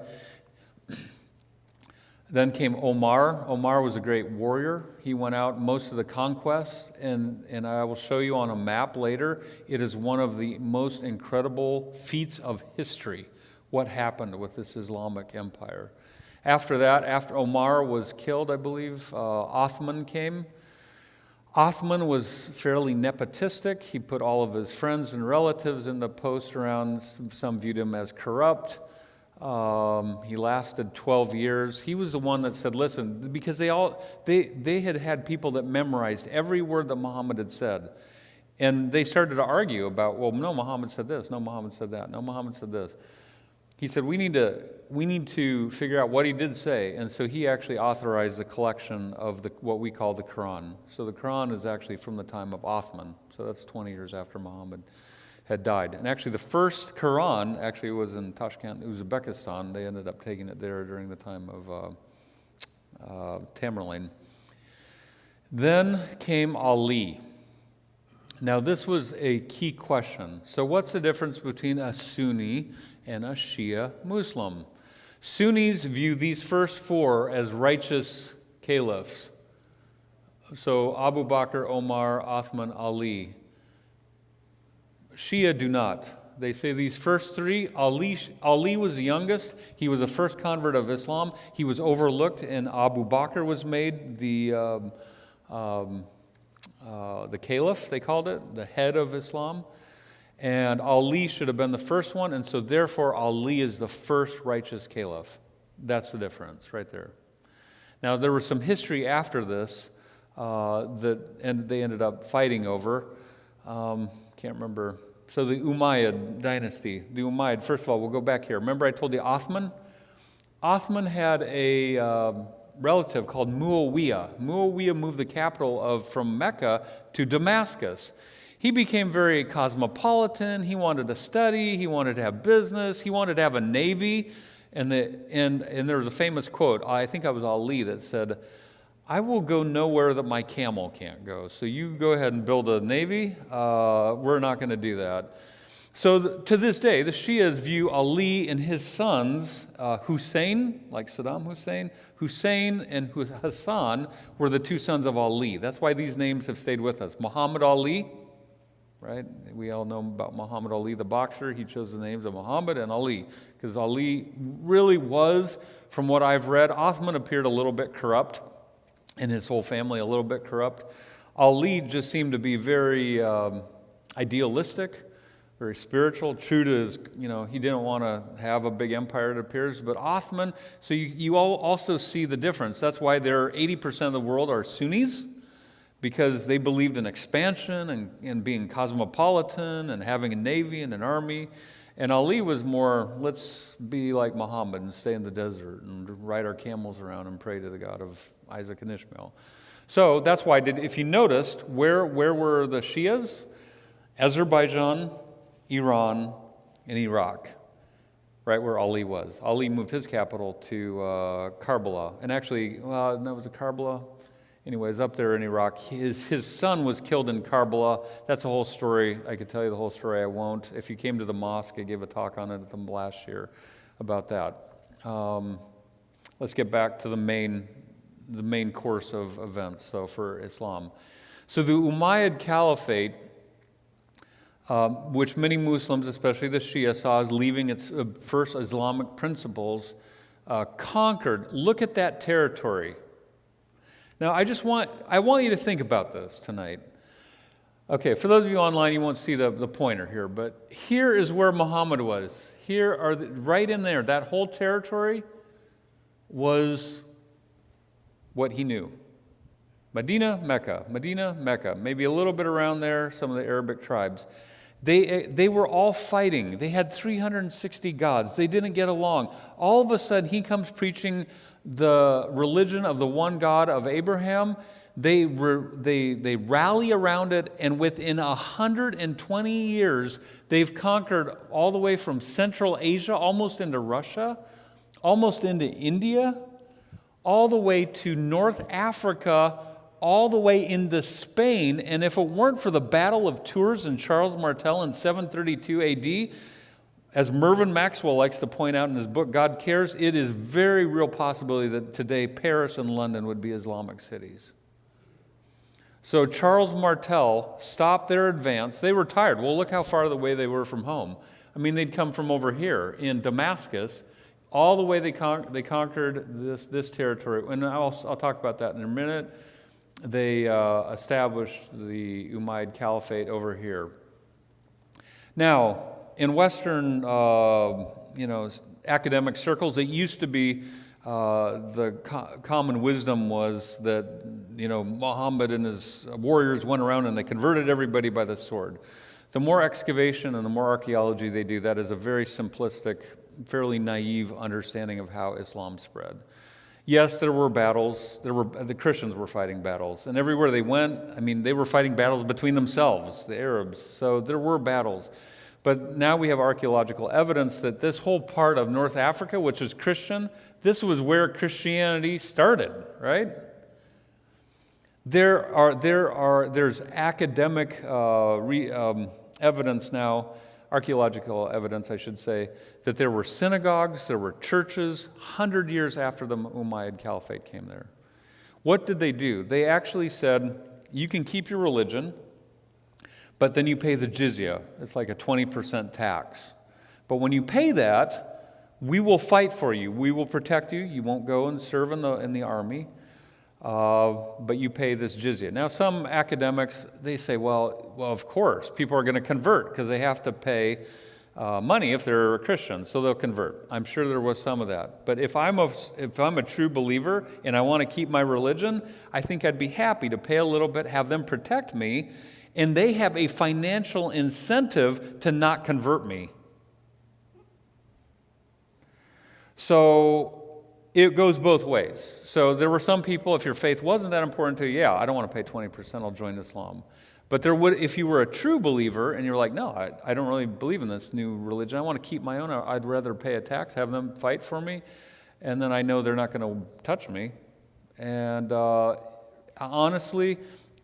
Then came Omar. Omar was a great warrior. He went out most of the conquest, and I will show you on a map later. It is one of the most incredible feats of history, what happened with this Islamic empire. After that, after Omar was killed, I believe, Othman came. Othman was fairly nepotistic. He put all of his friends and relatives into posts around. Some viewed him as corrupt. He lasted 12 years. He was the one that said, listen, because they had people that memorized every word that Muhammad had said. And they started to argue about, well, no, Muhammad said this, no, Muhammad said that, no, Muhammad said this. he said, we need to figure out what he did say. And so he actually authorized the collection of what we call the Quran. So the Quran is actually from the time of Othman. So that's 20 years after Muhammad had died. And actually the first Quran actually was in Tashkent, Uzbekistan. They ended up taking it there during the time of Tamerlane. Then came Ali. Now this was a key question. So what's the difference between a Sunni and a Shia Muslim? Sunnis view these first four as righteous caliphs. So Abu Bakr, Omar, Uthman, Ali. Shia do not. They say these first three, Ali was the youngest. He was the first convert of Islam. He was overlooked, and Abu Bakr was made the caliph, they called it, the head of Islam. And Ali should have been the first one, and so therefore Ali is the first righteous caliph. That's the difference right there. Now there was some history after this and they ended up fighting over. Can't remember. So the Umayyad dynasty, first of all, we'll go back here. Remember I told you Othman? Othman had a relative called Muawiyah. Muawiyah moved the capital from Mecca to Damascus. He became very cosmopolitan. He wanted to study. He wanted to have business. He wanted to have a navy. And there was a famous quote, I think it was Ali, that said, I will go nowhere that my camel can't go. So you go ahead and build a navy. We're not going to do that. So to this day, the Shias view Ali and his sons, Hussein, like Saddam Hussein and Hassan were the two sons of Ali. That's why these names have stayed with us. Muhammad Ali, right? We all know about Muhammad Ali, the boxer. He chose the names of Muhammad and Ali because Ali really was, from what I've read, Othman appeared a little bit corrupt and his whole family a little bit corrupt. Ali just seemed to be very idealistic, very spiritual, true to his, he didn't want to have a big empire, it appears. But Othman, so you all also see the difference. That's why 80% of the world are Sunnis, because they believed in expansion and being cosmopolitan and having a navy and an army. And Ali was more, let's be like Muhammad and stay in the desert and ride our camels around and pray to the God of Isaac and Ishmael. So that's why, if you noticed, where were the Shias? Azerbaijan, Iran, and Iraq, right where Ali was. Ali moved his capital to Karbala. And actually, that was Karbala? Anyways, up there in Iraq, his son was killed in Karbala. That's a whole story. I could tell you the whole story. I won't. If you came to the mosque, I gave a talk on it at them last year about that. Let's get back to the main course of events. So for Islam, so the Umayyad Caliphate, which many Muslims, especially the Shia, saw as leaving its first Islamic principles, conquered. Look at that territory. Now, I want you to think about this tonight. Okay, for those of you online, you won't see the pointer here, but here is where Muhammad was. Here are right in there. That whole territory was what he knew. Medina, Mecca, maybe a little bit around there, some of the Arabic tribes. They were all fighting. They had 360 gods. They didn't get along. All of a sudden, he comes preaching the religion of the one God of Abraham. They rally around it, and within 120 years, they've conquered all the way from Central Asia, almost into Russia, almost into India, all the way to North Africa, all the way into Spain. And if it weren't for the Battle of Tours and Charles Martel in 732 AD, as Mervyn Maxwell likes to point out in his book, God Cares, it is very real possibility that today Paris and London would be Islamic cities. So Charles Martel stopped their advance. They were tired. Well, look how far away they were from home. I mean, they'd come from over here in Damascus, all the way they conquered this territory. And I'll talk about that in a minute. They established the Umayyad Caliphate over here. Now, in Western, academic circles, it used to be the common wisdom was that, Muhammad and his warriors went around and they converted everybody by the sword. The more excavation and the more archaeology they do, that is a very simplistic fairly naive understanding of how Islam spread. Yes, there were battles. The Christians were fighting battles. And everywhere they went, they were fighting battles between themselves, the Arabs. So there were battles. But now we have archaeological evidence that this whole part of North Africa, which is Christian, this was where Christianity started, right? There's academic evidence now, archaeological evidence, I should say, that there were synagogues, there were churches 100 years after the Umayyad Caliphate came there. What did they do? They actually said, you can keep your religion, but then you pay the jizya. It's like a 20% tax. But when you pay that, we will fight for you. We will protect you. You won't go and serve in the army, but you pay this jizya. Now, some academics, they say, well, of course, people are going to convert because they have to pay money if they're a Christian, so they'll convert. I'm sure there was some of that. But if I'm a true believer and I want to keep my religion, I think I'd be happy to pay a little bit, have them protect me, and they have a financial incentive to not convert me. So it goes both ways. So there were some people, if your faith wasn't that important to you, yeah, I don't want to pay 20%, I'll join Islam. But there would, if you were a true believer and you're like, no, I don't really believe in this new religion, I want to keep my own, I'd rather pay a tax, have them fight for me, and then I know they're not going to touch me. And honestly,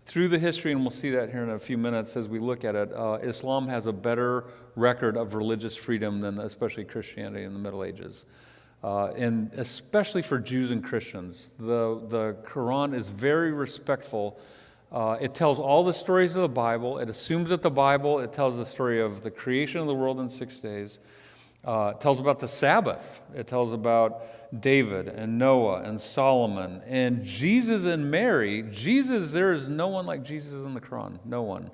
through the history, and we'll see that here in a few minutes as we look at it, Islam has a better record of religious freedom than especially Christianity in the Middle Ages. And especially for Jews and Christians. The Quran is very respectful. It tells all the stories of the Bible. It assumes that it tells the story of the creation of the world in 6 days. It tells about the Sabbath. It tells about David and Noah and Solomon and Jesus and Mary. Jesus, there is no one like Jesus in the Quran. No one.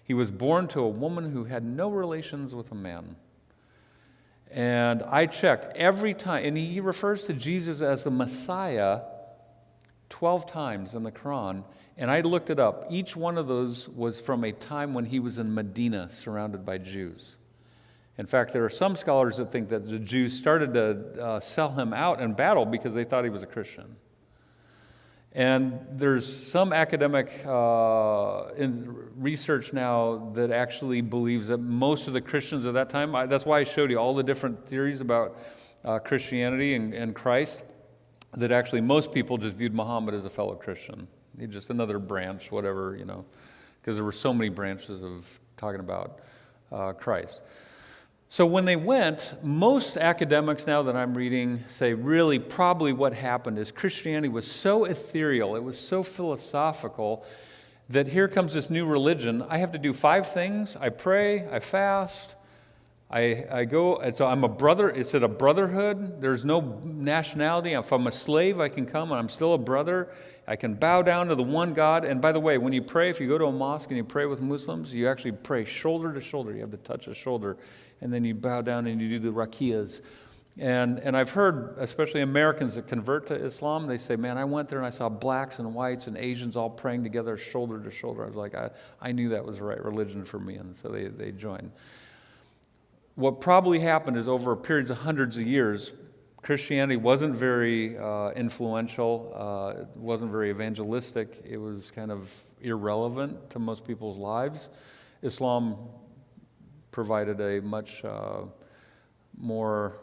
He was born to a woman who had no relations with a man. And I checked every time, and he refers to Jesus as the Messiah 12 times in the Quran. And I looked it up. Each one of those was from a time when he was in Medina, surrounded by Jews. In fact, there are some scholars that think that the Jews started to sell him out in battle because they thought he was a Christian. And there's some academic research now that actually believes that most of the Christians at that time, that's why I showed you all the different theories about Christianity and Christ, that actually most people just viewed Muhammad as a fellow Christian. He's just another branch, whatever, because there were so many branches of talking about Christ. So when they went, most academics now that I'm reading say really probably what happened is Christianity was so ethereal, it was so philosophical, that here comes this new religion. I have to do 5 things. I pray, I fast, I go, and so I'm a brother. It's a brotherhood. There's no nationality. If I'm a slave, I can come and I'm still a brother. I can bow down to the one God. And by the way, when you pray, if you go to a mosque and you pray with Muslims, you actually pray shoulder to shoulder. You have to touch a shoulder. And then you bow down and you do the rakiyas. And I've heard, especially Americans that convert to Islam, they say, man, I went there and I saw blacks and whites and Asians all praying together shoulder to shoulder. I was like, I knew that was the right religion for me. And so they joined. What probably happened is over periods of hundreds of years, Christianity wasn't very influential, it wasn't very evangelistic, it was kind of irrelevant to most people's lives. Islam provided a much more,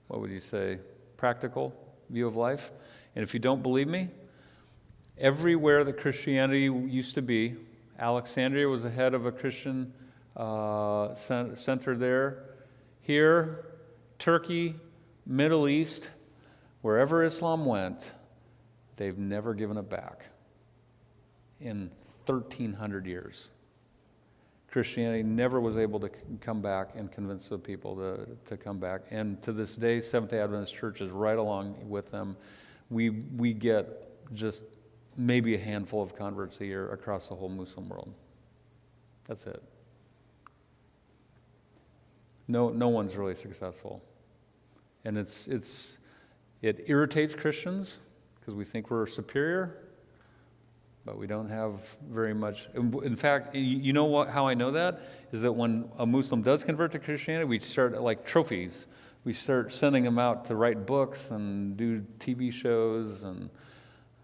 what would you say, practical view of life. And if you don't believe me, everywhere that Christianity used to be, Alexandria was the head of a Christian center there. Here, Turkey, Middle East, wherever Islam went, they've never given it back in 1,300 years. Christianity never was able to come back and convince the people to come back. And to this day, Seventh-day Adventist Church is right along with them. We get just maybe a handful of converts a year across the whole Muslim world. That's it. No one's really successful. And it irritates Christians because we think we're superior, but we don't have very much. In fact, you know how I know that? Is that when a Muslim does convert to Christianity, we start like trophies. we start sending them out to write books and do TV shows, and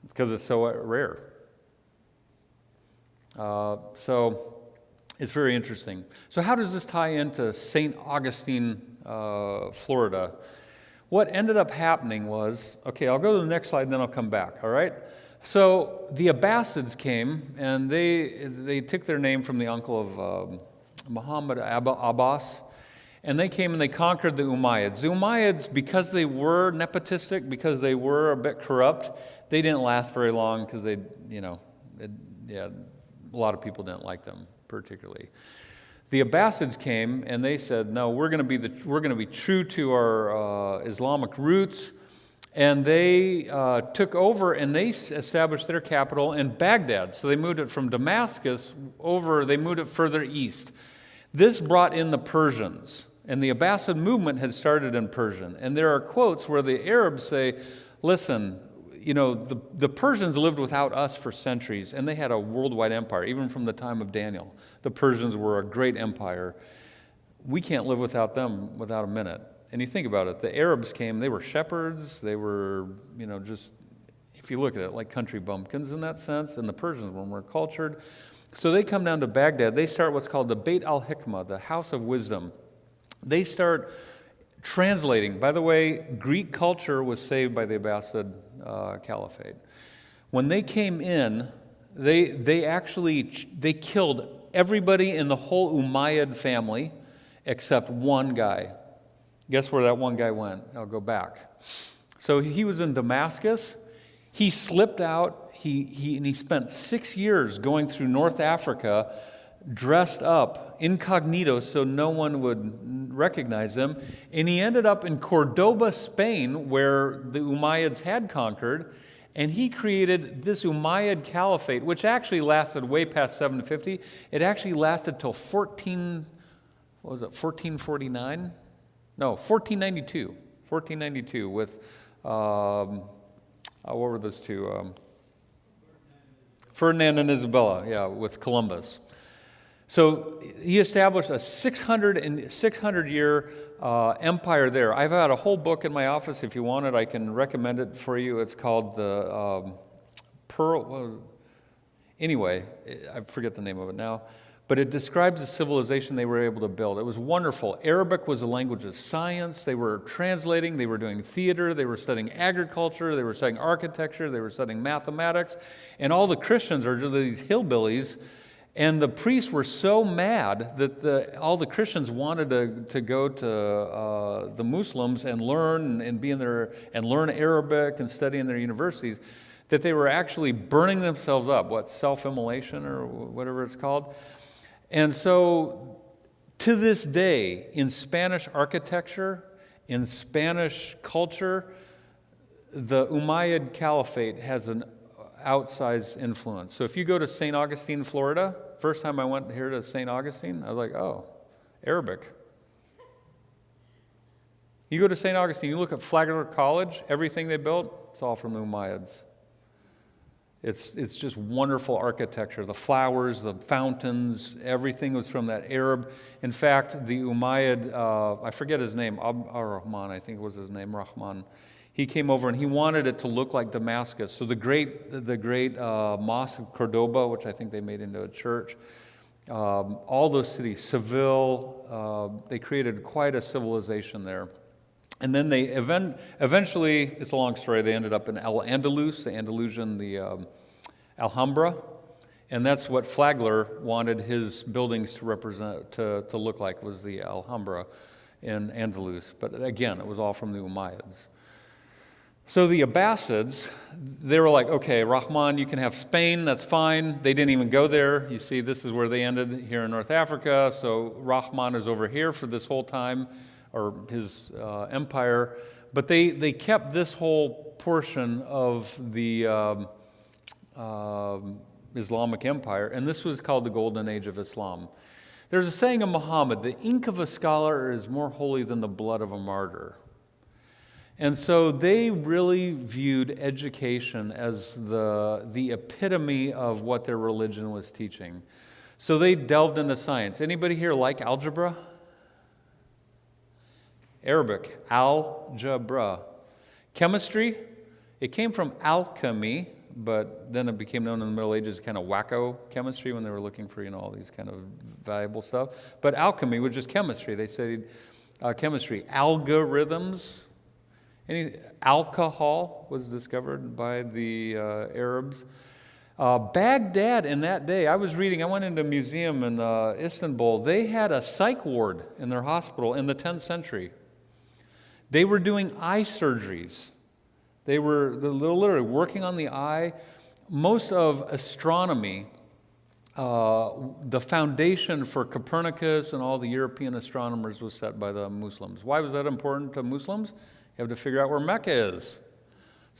because it's so rare. So it's very interesting. So how does this tie into St. Augustine, Florida? What ended up happening was, okay, I'll go to the next slide and then I'll come back, all right? So the Abbasids came, and they took their name from the uncle of Muhammad Abbas, and they came and they conquered the Umayyads. The Umayyads, because they were nepotistic, because they were a bit corrupt, they didn't last very long because a lot of people didn't like them particularly. The Abbasids came and they said, no, we're going to be true to our Islamic roots, and they took over and they established their capital in Baghdad. So they moved it from Damascus over, they moved it further east. This brought in the Persians, and the Abbasid movement had started in Persian. And there are quotes where the Arabs say, listen, the Persians lived without us for centuries, and they had a worldwide empire, even from the time of Daniel. The Persians were a great empire. We can't live without them without a minute. And you think about it, the Arabs came, they were shepherds, they were, just, if you look at it, like country bumpkins in that sense, and the Persians were more cultured. So they come down to Baghdad, they start what's called the Beit al-Hikmah, the House of Wisdom. They start translating. By the way, Greek culture was saved by the Abbasid Caliphate. When they came in, they killed everybody in the whole Umayyad family except one guy. Guess where that one guy went? I'll go back. So he was in Damascus. He slipped out. He spent 6 years going through North Africa, dressed up incognito so no one would recognize him. And he ended up in Cordoba, Spain, where the Umayyads had conquered. And he created this Umayyad Caliphate, which actually lasted way past 750. It actually lasted till 1449? No, 1492. 1492 with, what were those two? Ferdinand and Isabella, with Columbus. So he established a 600-year empire there. I've had a whole book in my office. If you want it, I can recommend it for you. It's called the Pearl. Anyway, I forget the name of it now. But it describes the civilization they were able to build. It was wonderful. Arabic was a language of science. They were translating. They were doing theater. They were studying agriculture. They were studying architecture. They were studying mathematics. And all the Christians are just these hillbillies. And the priests were so mad that all the Christians wanted to go to the Muslims and learn and be in there and learn Arabic and study in their universities, that they were actually burning themselves up. Self-immolation or whatever it's called. And so, to this day, in Spanish architecture, in Spanish culture, the Umayyad Caliphate has an outsized influence. So if you go to St. Augustine, Florida, first time I went here to St. Augustine, I was like, oh, Arabic. You go to St. Augustine, you look at Flagler College, everything they built, it's all from the Umayyads. It's just wonderful architecture. The flowers, the fountains, everything was from that Arab. In fact, the Umayyad, I forget his name, Ar-Rahman, I think was his name, Rahman. He came over and he wanted it to look like Damascus. So the great Mosque of Cordoba, which I think they made into a church, all those cities, Seville, they created quite a civilization there. And then they eventually, it's a long story, they ended up in Al-Andalus, the Andalusian, the Alhambra. And that's what Flagler wanted his buildings to represent, to look like, was the Alhambra in Andalus. But again, it was all from the Umayyads. So the Abbasids, they were like, okay, Rahman, you can have Spain, that's fine. They didn't even go there. You see, this is where they ended, here in North Africa. So Rahman is over here for this whole time, or his empire. But they kept this whole portion of the Islamic empire, and this was called the Golden Age of Islam. There's a saying of Muhammad, the ink of a scholar is more holy than the blood of a martyr. And so they really viewed education as the epitome of what their religion was teaching. So they delved into science. Anybody here like algebra? Arabic, algebra. Chemistry, it came from alchemy, but then it became known in the Middle Ages as kind of wacko chemistry when they were looking for, all these kind of valuable stuff. But alchemy was just chemistry. They studied chemistry. Algorithms. Alcohol was discovered by the Arabs. Baghdad in that day, I went into a museum in Istanbul. They had a psych ward in their hospital in the 10th century. They were doing eye surgeries. They were literally working on the eye. Most of astronomy, the foundation for Copernicus and all the European astronomers was set by the Muslims. Why was that important to Muslims? You have to figure out where Mecca is.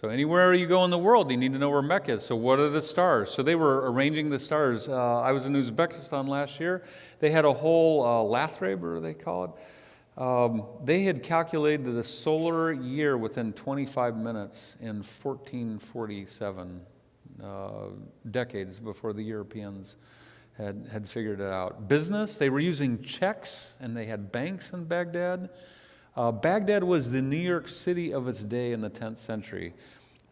So anywhere you go in the world, you need to know where Mecca is. So what are the stars? So they were arranging the stars. I was in Uzbekistan last year. They had a whole Lathrab, or they call it. They had calculated the solar year within 25 minutes in 1447, decades before the Europeans had figured it out. Business, they were using checks, and they had banks in Baghdad. Baghdad was the New York City of its day in the 10th century.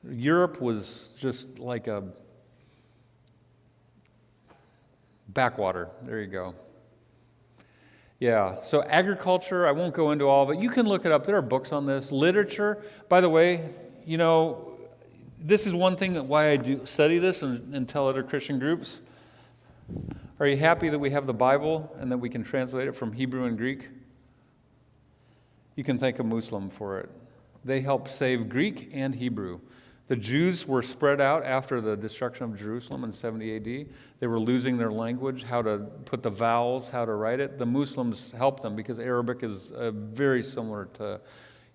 Europe was just like a backwater. There you go. Yeah, so agriculture, I won't go into all of it. You can look it up. There are books on this. Literature, by the way, this is one thing why I do study this and tell other Christian groups. Are you happy that we have the Bible and that we can translate it from Hebrew and Greek? You can thank a Muslim for it. They helped save Greek and Hebrew. The Jews were spread out after the destruction of Jerusalem in 70 AD. They were losing their language, how to put the vowels, how to write it. The Muslims helped them because Arabic is very similar to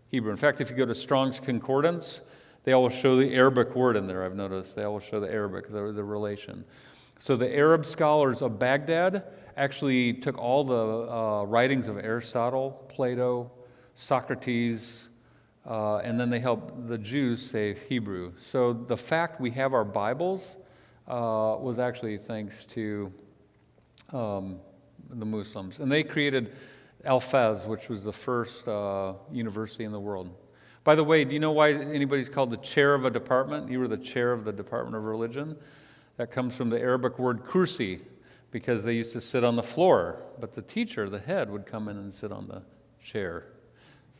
Hebrew. In fact, if you go to Strong's Concordance, they always show the Arabic word in there, I've noticed. They always show the Arabic, the relation. So the Arab scholars of Baghdad actually took all the writings of Aristotle, Plato, Socrates, and then they helped the Jews say Hebrew. So the fact we have our Bibles was actually thanks to the Muslims. And they created Al-Faz, which was the first university in the world. By the way, do you know why anybody's called the chair of a department? You were the chair of the Department of Religion. That comes from the Arabic word kursi, because they used to sit on the floor, but the teacher, the head, would come in and sit on the chair.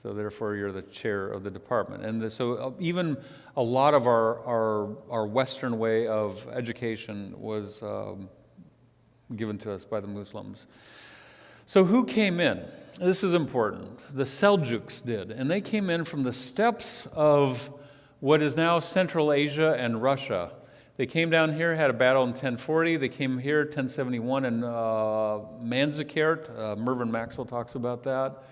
So therefore, you're the chair of the department. And so even a lot of our Western way of education was given to us by the Muslims. So who came in? This is important. The Seljuks did. And they came in from the steppes of what is now Central Asia and Russia. They came down here, had a battle in 1040. They came here 1071 in Manzikert. Mervyn Maxwell talks about that.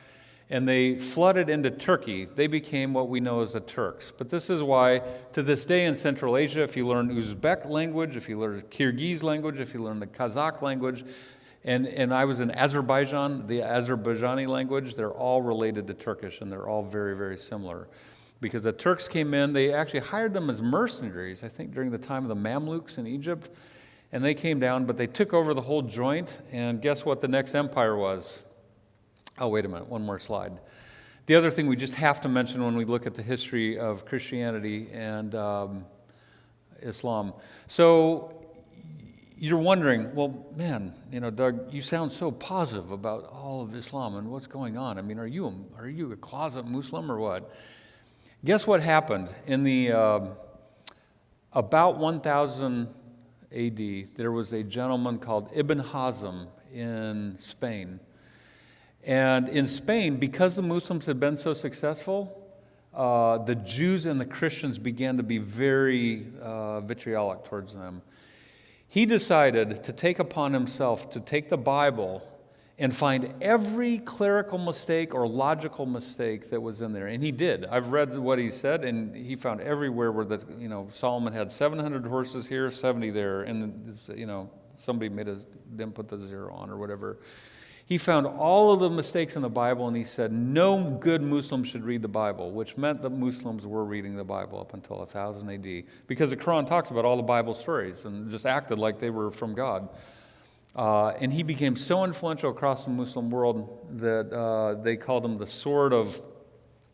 And they flooded into Turkey. They became what we know as the Turks. But this is why, to this day in Central Asia, if you learn Uzbek language, if you learn Kyrgyz language, if you learn the Kazakh language, and I was in Azerbaijan, the Azerbaijani language, they're all related to Turkish, and they're all very, very similar. Because the Turks came in, they actually hired them as mercenaries, I think during the time of the Mamluks in Egypt, and they came down, but they took over the whole joint, and guess what the next empire was? Oh, wait a minute, one more slide. The other thing we just have to mention when we look at the history of Christianity and Islam. So you're wondering, well, man, Doug, you sound so positive about all of Islam and what's going on. I mean, are you a closet Muslim or what? Guess what happened? In the about 1000 AD, there was a gentleman called Ibn Hazm in Spain. And in Spain, because the Muslims had been so successful, the Jews and the Christians began to be very vitriolic towards them. He decided to take upon himself to take the Bible and find every clerical mistake or logical mistake that was in there. And he did. I've read what he said, and he found everywhere where Solomon had 700 horses here, 70 there, and somebody didn't put the zero on or whatever. He found all of the mistakes in the Bible, and he said no good Muslim should read the Bible, which meant that Muslims were reading the Bible up until 1000 AD, because the Quran talks about all the Bible stories and just acted like they were from God. And he became so influential across the Muslim world that they called him the sword of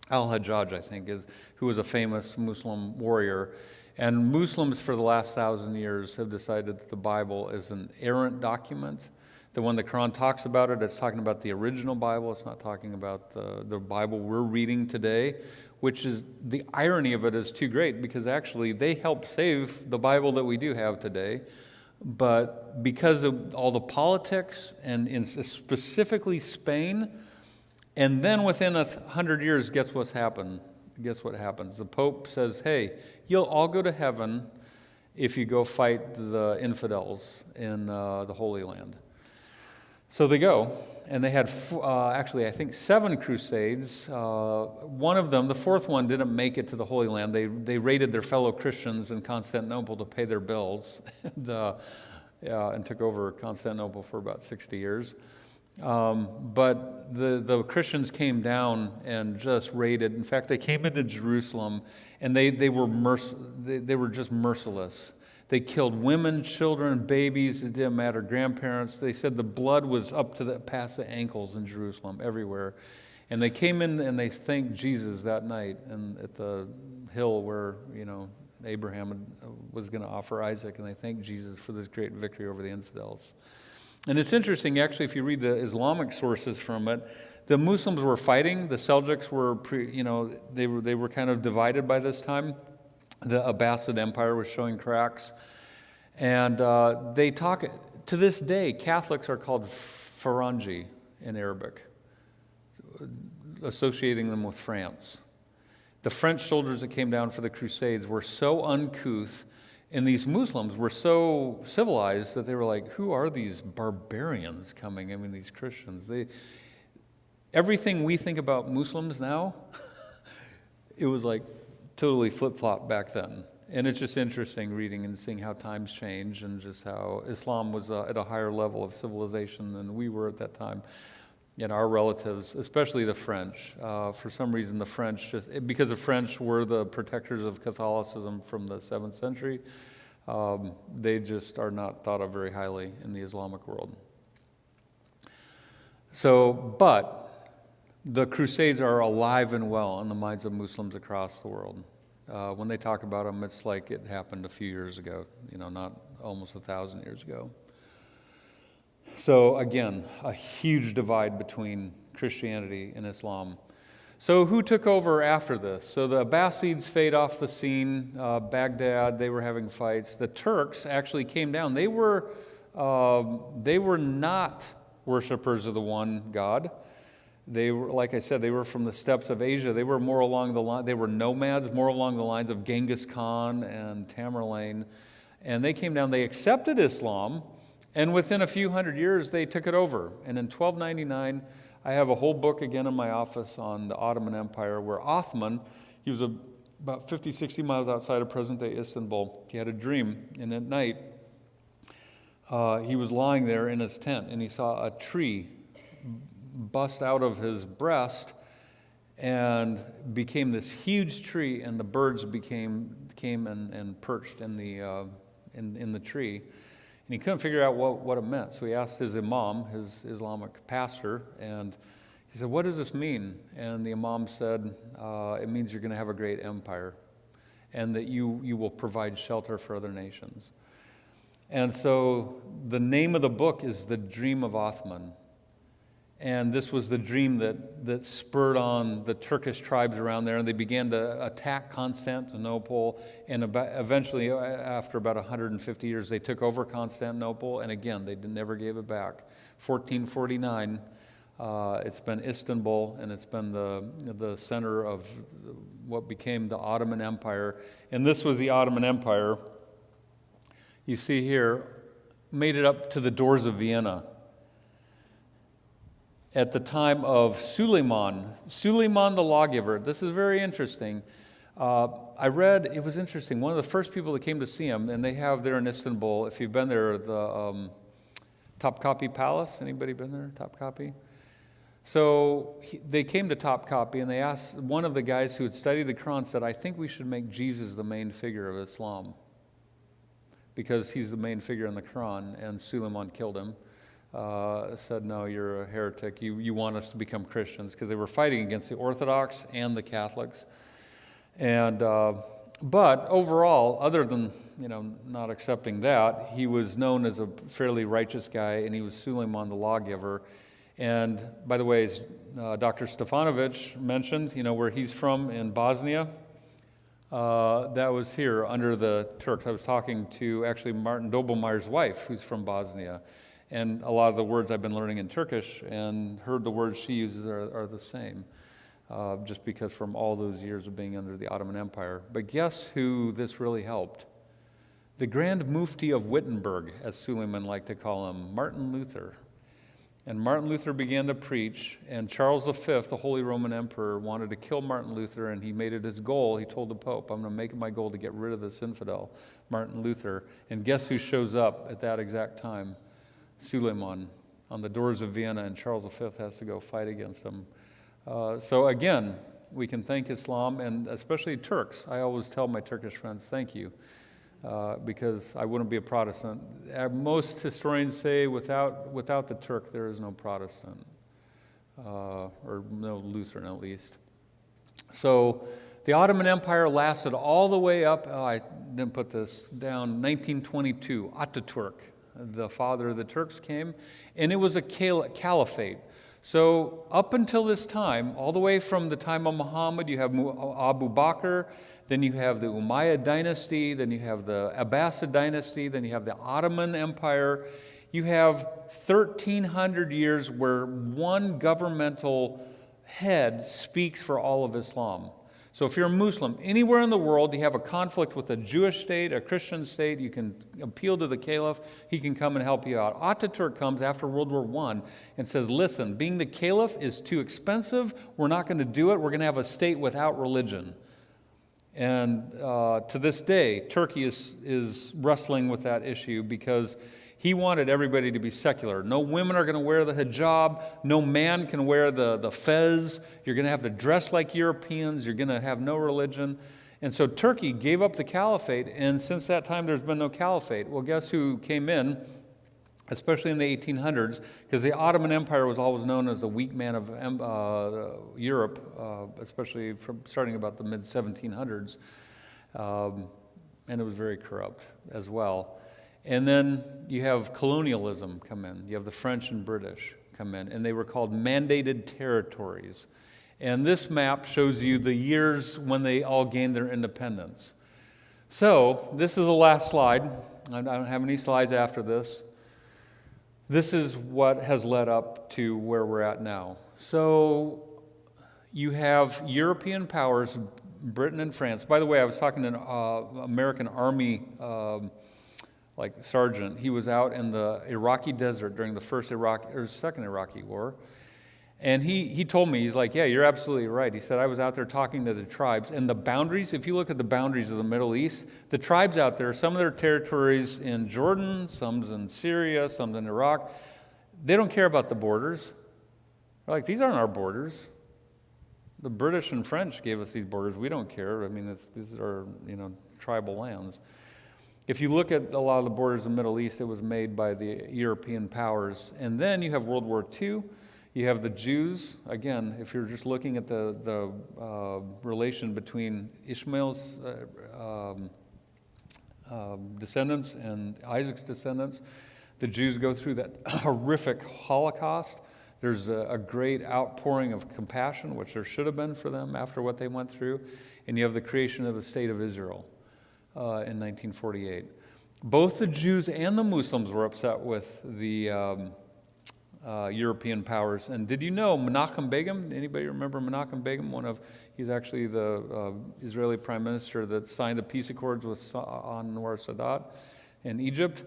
Al-Hajjaj, I think, who was a famous Muslim warrior. And Muslims for the last 1,000 years have decided that the Bible is an errant document. The one the Quran talks about it, it's talking about the original Bible. It's not talking about the Bible we're reading today, which is, the irony of it is too great, because actually they helped save the Bible that we do have today. But because of all the politics, and specifically Spain, and then within 100 years, guess what's happened? Guess what happens? The Pope says, hey, you'll all go to heaven if you go fight the infidels in the Holy Land. So they go, and they had actually, I think, 7 crusades. One of them, the 4th one, didn't make it to the Holy Land. They raided their fellow Christians in Constantinople to pay their bills, and took over Constantinople for about 60 years. But the Christians came down and just raided. In fact, they came into Jerusalem, and they were just merciless. They killed women, children, babies. It didn't matter, grandparents. They said the blood was up to past the ankles in Jerusalem, everywhere. And they came in and they thanked Jesus that night, and at the hill where Abraham was going to offer Isaac, and they thanked Jesus for this great victory over the infidels. And it's interesting, actually, if you read the Islamic sources from it, the Muslims were fighting. The Seljuks were, they were kind of divided by this time. The Abbasid Empire was showing cracks. And they talk, to this day, Catholics are called Farangi in Arabic, associating them with France. The French soldiers that came down for the Crusades were so uncouth, and these Muslims were so civilized that they were like, who are these barbarians coming? I mean, these Christians. Everything we think about Muslims now, it was like totally flip-flop back then. And it's just interesting reading and seeing how times change, and just how Islam was at a higher level of civilization than we were at that time. And our relatives, especially the French, for some reason the French, because the French were the protectors of Catholicism from the 7th century, they just are not thought of very highly in the Islamic world. So, but the Crusades are alive and well in the minds of Muslims across the world. When they talk about them, it's like it happened a few years ago, not almost 1,000 years ago. So again, a huge divide between Christianity and Islam. So who took over after this? So the Abbasids fade off the scene. Baghdad, they were having fights. The Turks actually came down. They were not worshipers of the one God. They were, like I said, they were from the steppes of Asia. They were more along the line. They were nomads, more along the lines of Genghis Khan and Tamerlane. And they came down. They accepted Islam. And within a few hundred years, they took it over. And in 1299, I have a whole book again in my office on the Ottoman Empire, where Othman, he was about 50, 60 miles outside of present-day Istanbul. He had a dream, and at night, he was lying there in his tent, and he saw a tree bust out of his breast and became this huge tree, and the birds came and perched in the tree. And he couldn't figure out what it meant. So he asked his imam, his Islamic pastor, and he said, what does this mean? And the imam said, it means you're going to have a great empire, and that you will provide shelter for other nations. And so the name of the book is The Dream of Othman. And this was the dream that spurred on the Turkish tribes around there, and they began to attack Constantinople, and eventually, after about 150 years, they took over Constantinople, and again, they never gave it back. 1449, it's been Istanbul, and it's been the center of what became the Ottoman Empire, and this was the Ottoman Empire. You see here, made it up to the doors of Vienna. At the time of Suleiman the lawgiver. This is very interesting. I read, it was interesting, one of the first people that came to see him, and they have there in Istanbul, if you've been there, the Topkapi Palace. Anybody been there, Topkapi? So they came to Topkapi, and they asked, one of the guys who had studied the Quran said, I think we should make Jesus the main figure of Islam, because he's the main figure in the Quran, and Suleiman killed him. said, no, you're a heretic. You want us to become Christians, because they were fighting against the Orthodox and the Catholics. And but overall, other than not accepting that, he was known as a fairly righteous guy, and he was Suleiman the lawgiver. And by the way, as Dr. Stefanovic mentioned, where he's from in Bosnia, that was here under the Turks. I was talking to actually Martin Doblmeier's wife, who's from Bosnia. And a lot of the words I've been learning in Turkish and heard the words she uses are the same, just because from all those years of being under the Ottoman Empire. But guess who this really helped? The Grand Mufti of Wittenberg, as Suleiman liked to call him, Martin Luther. And Martin Luther began to preach, and Charles V, the Holy Roman Emperor, wanted to kill Martin Luther, and he made it his goal. He told the Pope, I'm going to make it my goal to get rid of this infidel, Martin Luther. And guess who shows up at that exact time? Suleiman on the doors of Vienna, and Charles V has to go fight against him. So again, we can thank Islam, and especially Turks. I always tell my Turkish friends, thank you, because I wouldn't be a Protestant. Most historians say without the Turk, there is no Protestant, or no Lutheran at least. So the Ottoman Empire lasted all the way up, I didn't put this down, 1922, Ataturk. The father of the Turks came, and it was a caliphate. So up until this time, all the way from the time of Muhammad, you have Abu Bakr, then you have the Umayyad dynasty, then you have the Abbasid dynasty, then you have the Ottoman Empire. You have 1,300 years where one governmental head speaks for all of Islam. So if you're a Muslim, anywhere in the world, you have a conflict with a Jewish state, a Christian state, you can appeal to the caliph, he can come and help you out. Ataturk comes after World War I and says, listen, being the caliph is too expensive, we're not going to do it, we're going to have a state without religion. And to this day, Turkey is wrestling with that issue because he wanted everybody to be secular. No women are going to wear the hijab. No man can wear the fez. You're going to have to dress like Europeans. You're going to have no religion. And so Turkey gave up the caliphate, and since that time there's been no caliphate. Well, guess who came in, especially in the 1800s, because the Ottoman Empire was always known as the weak man of Europe, especially from starting about the mid-1700s, and it was very corrupt as well. And then you have colonialism come in. You have the French and British come in, and they were called mandated territories. And this map shows you the years when they all gained their independence. So this is the last slide. I don't have any slides after this. This is what has led up to where we're at now. So you have European powers, Britain and France. By the way, I was talking to an American Army sergeant. He was out in the Iraqi desert during the second Iraqi war. And he told me, he's like, yeah, you're absolutely right. He said, I was out there talking to the tribes, and the boundaries, if you look at the boundaries of the Middle East, the tribes out there, some of their territories in Jordan, some's in Syria, some's in Iraq, they don't care about the borders. They're like, these aren't our borders. The British and French gave us these borders. We don't care. I mean, these are, tribal lands. If you look at a lot of the borders of the Middle East, it was made by the European powers. And then you have World War II. You have the Jews. Again, if you're just looking at the relation between Ishmael's descendants and Isaac's descendants, the Jews go through that horrific Holocaust. There's a great outpouring of compassion, which there should have been for them after what they went through. And you have the creation of the State of Israel in 1948. Both the Jews and the Muslims were upset with the European powers. And did you know Menachem Begin? Anybody remember Menachem Begin? He's actually the Israeli prime minister that signed the peace accords with Anwar Sadat in Egypt.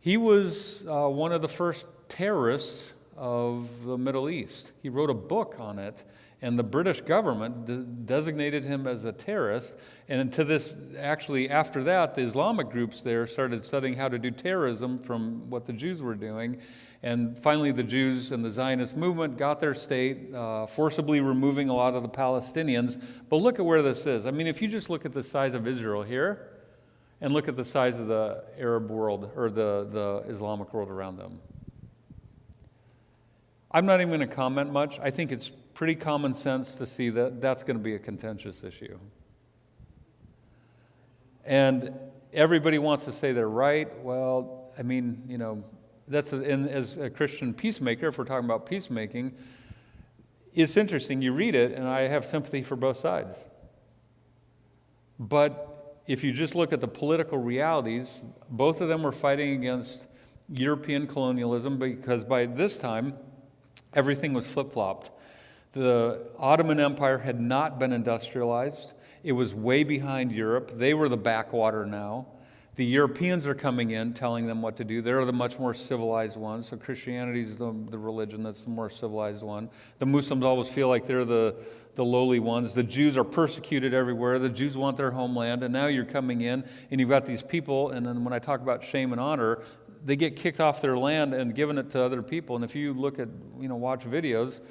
He was one of the first terrorists of the Middle East. He wrote a book on it, and the British government designated him as a terrorist. And to this, actually, after that, the Islamic groups there started studying how to do terrorism from what the Jews were doing. And finally, the Jews and the Zionist movement got their state, forcibly removing a lot of the Palestinians. But look at where this is. I mean, if you just look at the size of Israel here, and look at the size of the Arab world, or the Islamic world around them. I'm not even going to comment much. I think it's pretty common sense to see that that's going to be a contentious issue. And everybody wants to say they're right. Well, I mean, as a Christian peacemaker, if we're talking about peacemaking, it's interesting. You read it, and I have sympathy for both sides. But if you just look at the political realities, both of them were fighting against European colonialism because by this time, everything was flip-flopped. The Ottoman Empire had not been industrialized. It was way behind Europe. They were the backwater now. The Europeans are coming in, telling them what to do. They're the much more civilized ones. So Christianity is the religion that's the more civilized one. The Muslims always feel like they're the lowly ones. The Jews are persecuted everywhere. The Jews want their homeland. And now you're coming in, and you've got these people. And then when I talk about shame and honor, they get kicked off their land and given it to other people. And if you look at, watch videos,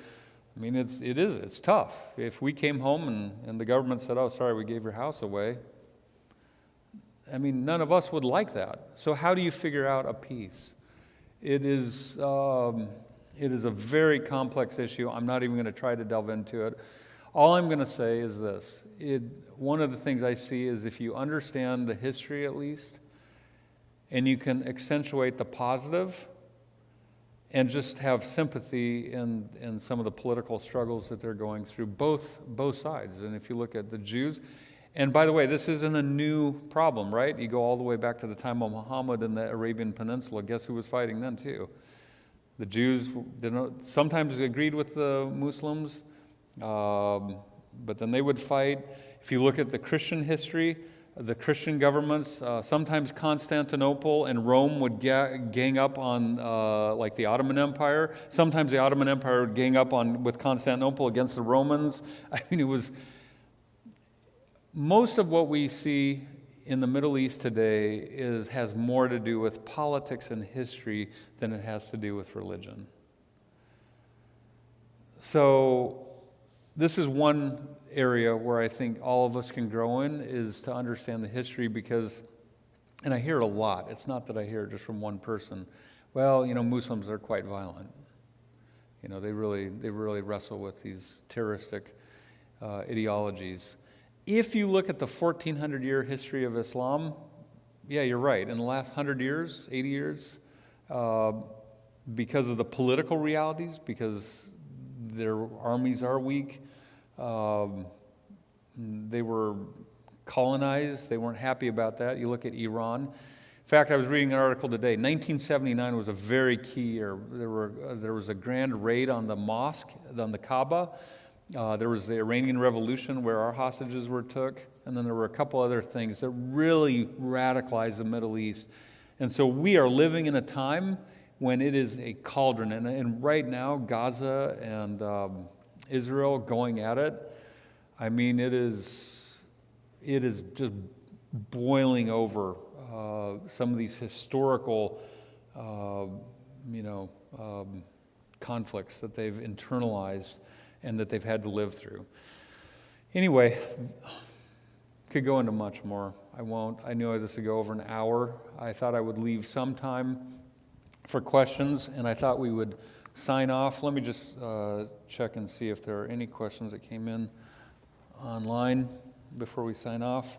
I mean, it's tough. If we came home and the government said, oh, sorry, we gave your house away, I mean, none of us would like that. So how do you figure out a peace? It is a very complex issue. I'm not even going to try to delve into it. All I'm going to say is this. One of the things I see is if you understand the history at least, and you can accentuate the positive and just have sympathy in some of the political struggles that they're going through, both sides. And if you look at the Jews, and by the way, this isn't a new problem, right? You go all the way back to the time of Muhammad in the Arabian Peninsula. Guess who was fighting then too? The Jews sometimes agreed with the Muslims, but then they would fight. If you look at the Christian history, the Christian governments, sometimes Constantinople and Rome would gang up on like the Ottoman Empire. Sometimes the Ottoman Empire would gang up with Constantinople against the Romans. I mean, it was... Most of what we see in the Middle East today has more to do with politics and history than it has to do with religion. So this is one area where I think all of us can grow in, is to understand the history, because, and I hear it a lot, it's not that I hear it just from one person, well, Muslims are quite violent. They really wrestle with these terroristic ideologies. If you look at the 1400-year history of Islam, yeah, you're right. In the last 100 years, 80 years, because of the political realities, because their armies are weak, they were colonized. They weren't happy about that. You look at Iran. In fact, I was reading an article today. 1979 was a very key year. There was a grand raid on the mosque, on the Kaaba. There was the Iranian Revolution where our hostages were took, and then there were a couple other things that really radicalized the Middle East. And so we are living in a time when it is a cauldron, and right now Gaza and Israel going at it. I mean, it is just boiling over. Some of these historical, conflicts that they've internalized and that they've had to live through. Anyway, could go into much more. I won't. I knew this would go over an hour. I thought I would leave some time for questions, and I thought we would sign off. Let me just check and see if there are any questions that came in online before we sign off.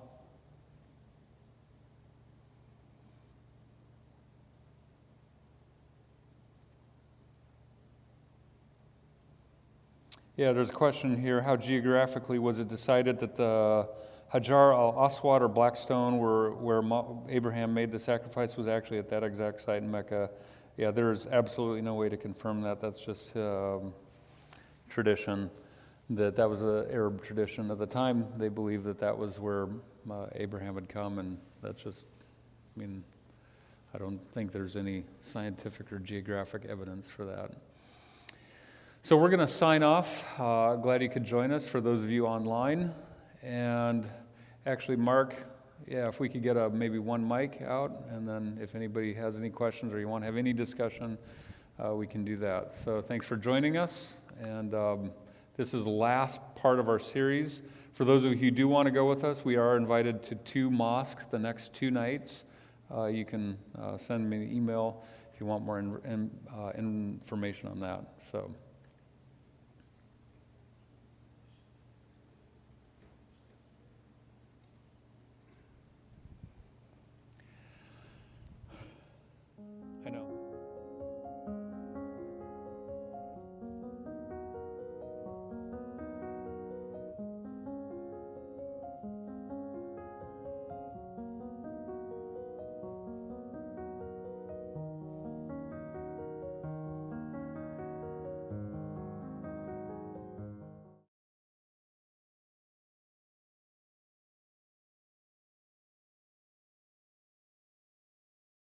Yeah, there's a question here. How geographically was it decided that the Hajar al-Aswad or Black Stone where Abraham made the sacrifice was actually at that exact site in Mecca? Yeah, there's absolutely no way to confirm that. That's just tradition. That was an Arab tradition. At the time, they believed that was where Abraham had come, and that's just, I don't think there's any scientific or geographic evidence for that. So we're going to sign off. Glad you could join us, for those of you online. And actually, Mark, if we could get maybe one mic out, and then if anybody has any questions or you want to have any discussion, we can do that. So thanks for joining us. And this is the last part of our series. For those of you who do want to go with us, we are invited to 2 mosques the next 2 nights. You can send me an email if if you want more information on that. So.